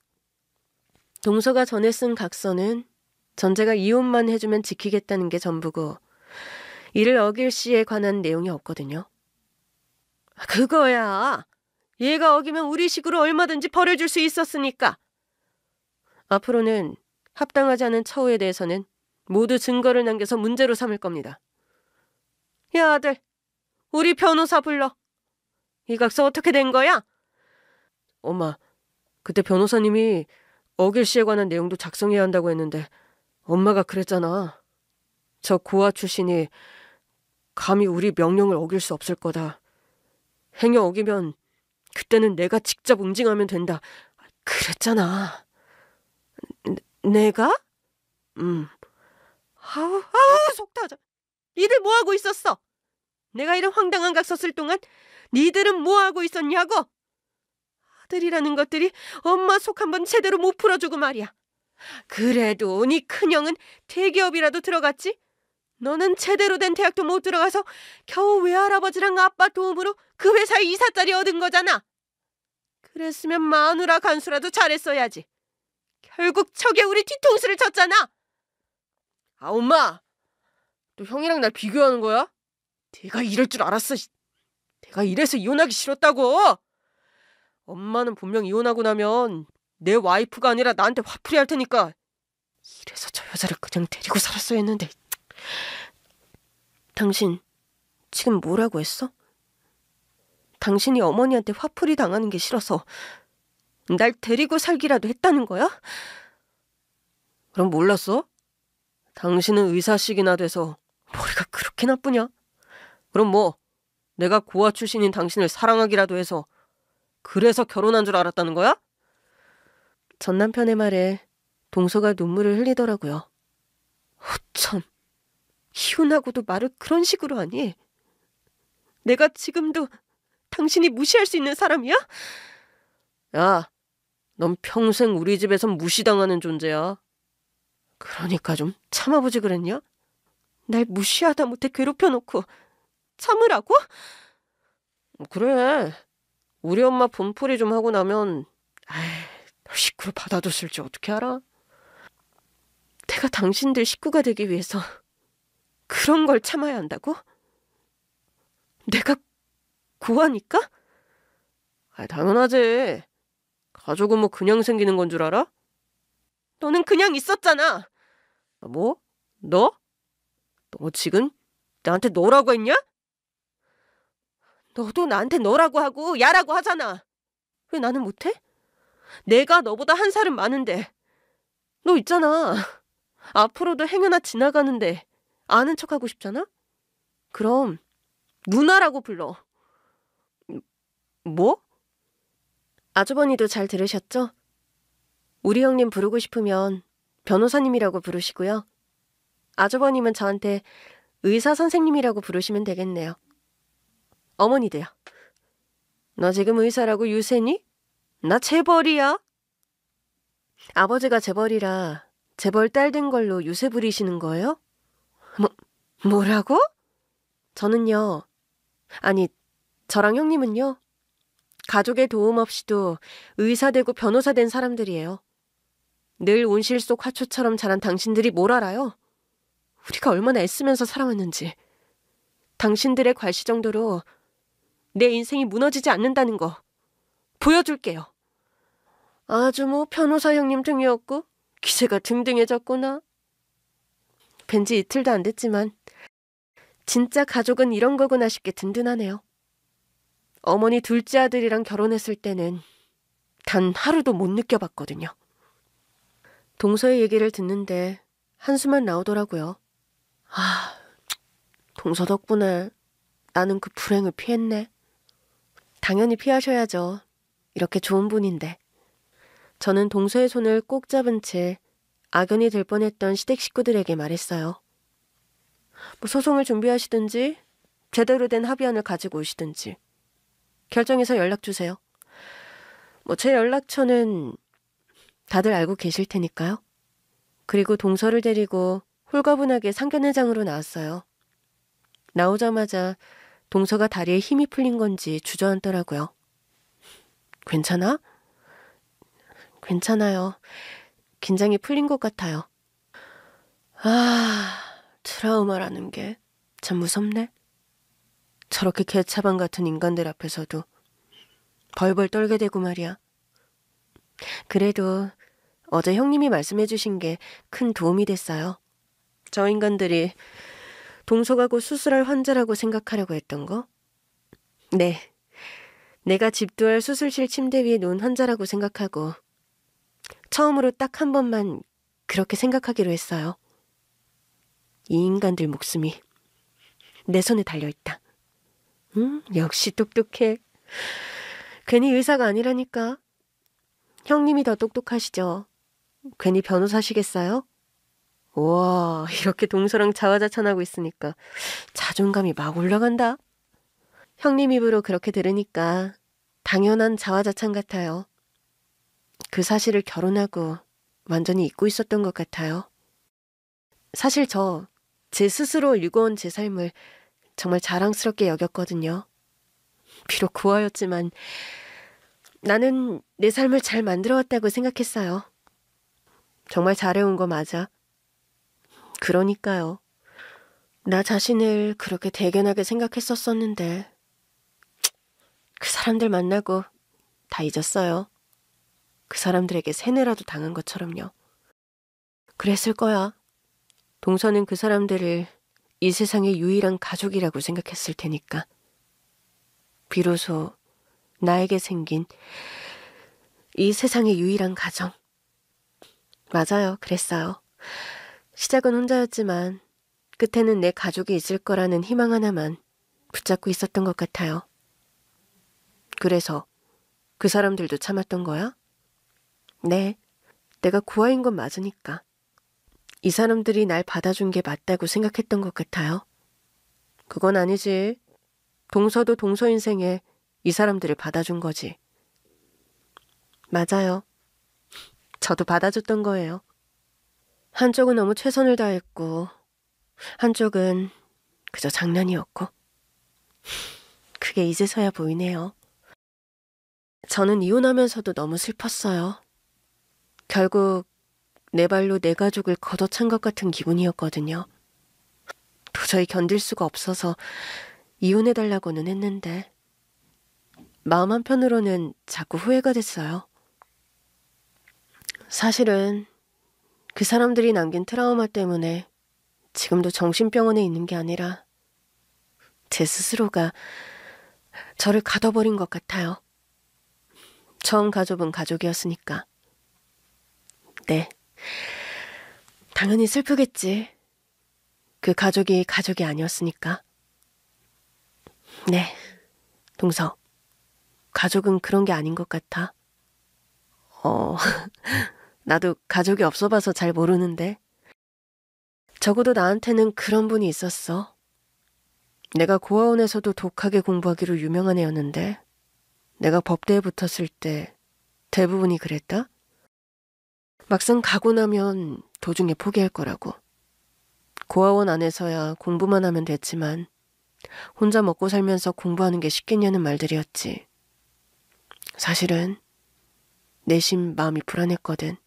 Speaker 1: 동서가 전에 쓴 각서는 전제가 이혼만 해주면 지키겠다는 게 전부고 이를 어길 시에 관한 내용이 없거든요.
Speaker 2: 그거야. 얘가 어기면 우리 식으로 얼마든지 벌어줄 수 있었으니까.
Speaker 1: 앞으로는 합당하지 않은 처우에 대해서는 모두 증거를 남겨서 문제로 삼을 겁니다.
Speaker 2: 야, 아들. 우리 변호사 불러. 이 각서 어떻게 된 거야?
Speaker 1: 엄마, 그때 변호사님이 어길 시에 관한 내용도 작성해야 한다고 했는데 엄마가 그랬잖아. 저 고아 출신이 감히 우리 명령을 어길 수 없을 거다. 행여 어기면 그때는 내가 직접 응징하면 된다. 그랬잖아.
Speaker 2: 내가? 아우, 속 터져. 니들 뭐하고 있었어? 내가 이런 황당한 각서 쓸 동안 니들은 뭐하고 있었냐고? 아들이라는 것들이 엄마 속 한번 제대로 못 풀어주고 말이야. 그래도 니 큰형은 대기업이라도 들어갔지? 너는 제대로 된 대학도 못 들어가서 겨우 외할아버지랑 아빠 도움으로 그 회사에 이사자리 얻은 거잖아. 그랬으면 마누라 간수라도 잘했어야지. 결국 저게 우리 뒤통수를 쳤잖아.
Speaker 1: 아, 엄마! 또 형이랑 날 비교하는 거야?
Speaker 2: 내가 이럴 줄 알았어. 내가 이래서 이혼하기 싫었다고. 엄마는 분명 이혼하고 나면 내 와이프가 아니라 나한테 화풀이 할 테니까. 이래서 저 여자를 그냥 데리고 살았어야 했는데.
Speaker 1: 당신 지금 뭐라고 했어? 당신이 어머니한테 화풀이 당하는 게 싫어서
Speaker 2: 날 데리고 살기라도 했다는 거야?
Speaker 1: 그럼 몰랐어? 당신은 의사식이나 돼서 머리가 그렇게 나쁘냐?
Speaker 2: 그럼 뭐 내가 고아 출신인 당신을 사랑하기라도 해서 그래서 결혼한 줄 알았다는 거야?
Speaker 1: 전 남편의 말에 동서가 눈물을 흘리더라고요.
Speaker 2: 참, 이혼하고도 말을 그런 식으로 하니? 내가 지금도 당신이 무시할 수 있는 사람이야? 야, 넌 평생 우리 집에선 무시당하는 존재야. 그러니까 좀 참아보지 그랬냐? 날 무시하다 못해 괴롭혀놓고 참으라고? 그래, 우리 엄마 분풀이 좀 하고 나면 식구로 받아줬을지 어떻게 알아? 내가 당신들 식구가 되기 위해서 그런 걸 참아야 한다고? 내가 고아니까? 당연하지. 가족은 뭐 그냥 생기는 건 줄 알아? 너는 그냥 있었잖아. 뭐? 너? 너 지금 나한테 너라고 했냐? 너도 나한테 너라고 하고 야라고 하잖아. 왜 나는 못해? 내가 너보다 한 살은 많은데. 너 있잖아. 앞으로도 행여나 지나가는데 아는 척하고 싶잖아? 그럼 누나라고 불러. 뭐?
Speaker 1: 아주버니도 잘 들으셨죠? 우리 형님 부르고 싶으면 변호사님이라고 부르시고요. 아주버님은 저한테 의사 선생님이라고 부르시면 되겠네요. 어머니도요.
Speaker 2: 너 지금 의사라고 유세니? 나 재벌이야.
Speaker 1: 아버지가 재벌이라 재벌 딸 된 걸로 유세 부리시는 거예요?
Speaker 2: 뭐라고?
Speaker 1: 저는요. 아니, 저랑 형님은요. 가족의 도움 없이도 의사 되고 변호사 된 사람들이에요. 늘 온실 속 화초처럼 자란 당신들이 뭘 알아요? 우리가 얼마나 애쓰면서 살아왔는지. 당신들의 괄시 정도로 내 인생이 무너지지 않는다는 거 보여줄게요. 아주 뭐 변호사 형님 등이었고 기세가 등등해졌구나. 뵌지 이틀도 안 됐지만 진짜 가족은 이런 거구나 싶게 든든하네요. 어머니 둘째 아들이랑 결혼했을 때는 단 하루도 못 느껴봤거든요. 동서의 얘기를 듣는데 한숨만 나오더라고요. 동서 덕분에 나는 그 불행을 피했네. 당연히 피하셔야죠. 이렇게 좋은 분인데. 저는 동서의 손을 꼭 잡은 채 악연이 될 뻔했던 시댁 식구들에게 말했어요. 뭐 소송을 준비하시든지 제대로 된 합의안을 가지고 오시든지 결정해서 연락 주세요. 제 연락처는 다들 알고 계실 테니까요. 그리고 동서를 데리고 홀가분하게 상견례장으로 나왔어요. 나오자마자 동서가 다리에 힘이 풀린 건지 주저앉더라고요. 괜찮아? 괜찮아요. 긴장이 풀린 것 같아요. 트라우마라는 게 참 무섭네. 저렇게 개차반 같은 인간들 앞에서도 벌벌 떨게 되고 말이야. 그래도 어제 형님이 말씀해 주신 게 큰 도움이 됐어요. 저 인간들이 동서가 곧 수술할 환자라고 생각하려고 했던 거? 네. 내가 집도할 수술실 침대 위에 놓은 환자라고 생각하고 처음으로 딱 한 번만 그렇게 생각하기로 했어요. 이 인간들 목숨이 내 손에 달려있다. 역시 똑똑해. 괜히 의사가 아니라니까. 형님이 더 똑똑하시죠. 괜히 변호사시겠어요? 우와, 이렇게 동서랑 자화자찬하고 있으니까 자존감이 막 올라간다. 형님 입으로 그렇게 들으니까 당연한 자화자찬 같아요. 그 사실을 결혼하고 완전히 잊고 있었던 것 같아요. 사실 제 스스로 일궈온 제 삶을 정말 자랑스럽게 여겼거든요. 비록 고아였지만 나는 내 삶을 잘 만들어왔다고 생각했어요. 정말 잘해온 거 맞아. 그러니까요. 나 자신을 그렇게 대견하게 생각했었었는데 그 사람들 만나고 다 잊었어요. 그 사람들에게 세뇌라도 당한 것처럼요. 그랬을 거야. 동서는 그 사람들을 이 세상의 유일한 가족이라고 생각했을 테니까. 비로소 나에게 생긴 이 세상의 유일한 가정. 맞아요. 그랬어요. 시작은 혼자였지만 끝에는 내 가족이 있을 거라는 희망 하나만 붙잡고 있었던 것 같아요. 그래서 그 사람들도 참았던 거야? 네, 내가 고아인 건 맞으니까. 이 사람들이 날 받아준 게 맞다고 생각했던 것 같아요. 그건 아니지. 동서도 동서 인생에 이 사람들을 받아준 거지. 맞아요. 저도 받아줬던 거예요. 한쪽은 너무 최선을 다했고 한쪽은 그저 장난이었고. 그게 이제서야 보이네요. 저는 이혼하면서도 너무 슬펐어요. 결국 내 발로 내 가족을 걷어찬 것 같은 기분이었거든요. 도저히 견딜 수가 없어서 이혼해달라고는 했는데 마음 한편으로는 자꾸 후회가 됐어요. 사실은 그 사람들이 남긴 트라우마 때문에 지금도 정신병원에 있는 게 아니라 제 스스로가 저를 가둬버린 것 같아요. 처음 가족은 가족이었으니까. 네, 당연히 슬프겠지. 그 가족이 가족이 아니었으니까. 네, 동서. 가족은 그런 게 아닌 것 같아. 나도 가족이 없어 봐서 잘 모르는데. 적어도 나한테는 그런 분이 있었어. 내가 고아원에서도 독하게 공부하기로 유명한 애였는데 내가 법대에 붙었을 때 대부분이 그랬다? 막상 가고 나면 도중에 포기할 거라고. 고아원 안에서야 공부만 하면 됐지만 혼자 먹고 살면서 공부하는 게 쉽겠냐는 말들이었지. 사실은 내심 마음이 불안했거든.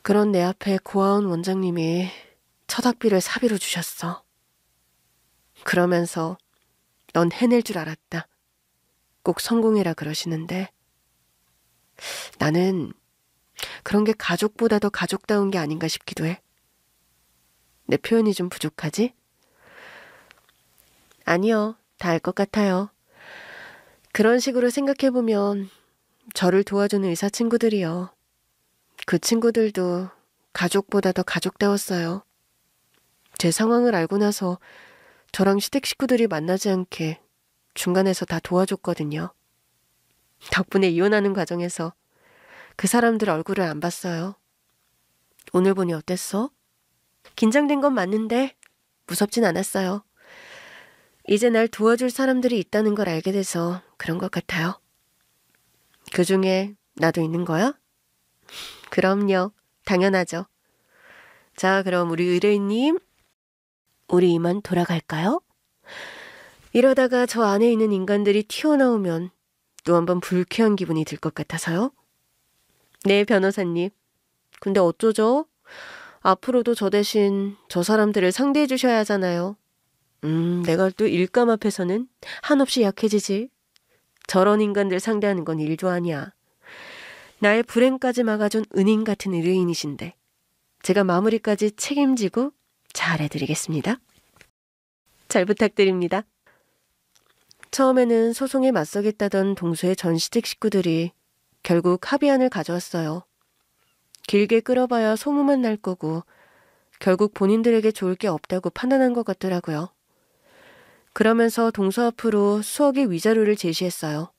Speaker 1: 그런 내 앞에 고아원 원장님이 첫 학비를 사비로 주셨어. 그러면서 넌 해낼 줄 알았다. 꼭 성공해라 그러시는데 나는 그런 게 가족보다 더 가족다운 게 아닌가 싶기도 해. 내 표현이 좀 부족하지? 아니요, 다 알 것 같아요. 그런 식으로 생각해보면 저를 도와주는 의사 친구들이요. 그 친구들도 가족보다 더 가족다웠어요. 제 상황을 알고 나서 저랑 시댁 식구들이 만나지 않게 중간에서 다 도와줬거든요. 덕분에 이혼하는 과정에서 그 사람들 얼굴을 안 봤어요. 오늘 보니 어땠어? 긴장된 건 맞는데 무섭진 않았어요. 이제 날 도와줄 사람들이 있다는 걸 알게 돼서 그런 것 같아요. 그 중에 나도 있는 거야? 그럼요. 당연하죠. 자, 그럼 우리 의뢰인님, 우리 이만 돌아갈까요? 이러다가 저 안에 있는 인간들이 튀어나오면 또 한 번 불쾌한 기분이 들 것 같아서요. 네, 변호사님. 근데 어쩌죠? 앞으로도 저 대신 저 사람들을 상대해 주셔야 하잖아요. 내가 또 일감 앞에서는 한없이 약해지지. 저런 인간들 상대하는 건 일도 아니야. 나의 불행까지 막아준 은인 같은 의뢰인이신데 제가 마무리까지 책임지고 잘해드리겠습니다. 잘 부탁드립니다. 처음에는 소송에 맞서겠다던 동서의 전 시댁 식구들이 결국 합의안을 가져왔어요. 길게 끌어봐야 소문만 날 거고 결국 본인들에게 좋을 게 없다고 판단한 것 같더라고요. 그러면서 동서 앞으로 수억의 위자료를 제시했어요.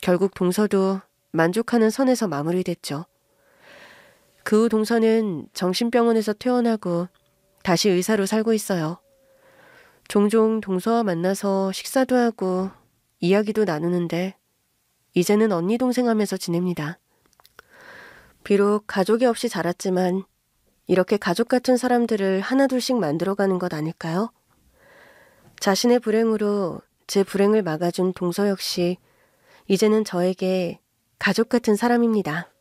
Speaker 1: 결국 동서도 만족하는 선에서 마무리됐죠. 그 후 동서는 정신병원에서 퇴원하고 다시 의사로 살고 있어요. 종종 동서와 만나서 식사도 하고 이야기도 나누는데 이제는 언니 동생 하면서 지냅니다. 비록 가족이 없이 자랐지만 이렇게 가족 같은 사람들을 하나둘씩 만들어가는 것 아닐까요? 자신의 불행으로 제 불행을 막아준 동서 역시 이제는 저에게 가족 같은 사람입니다.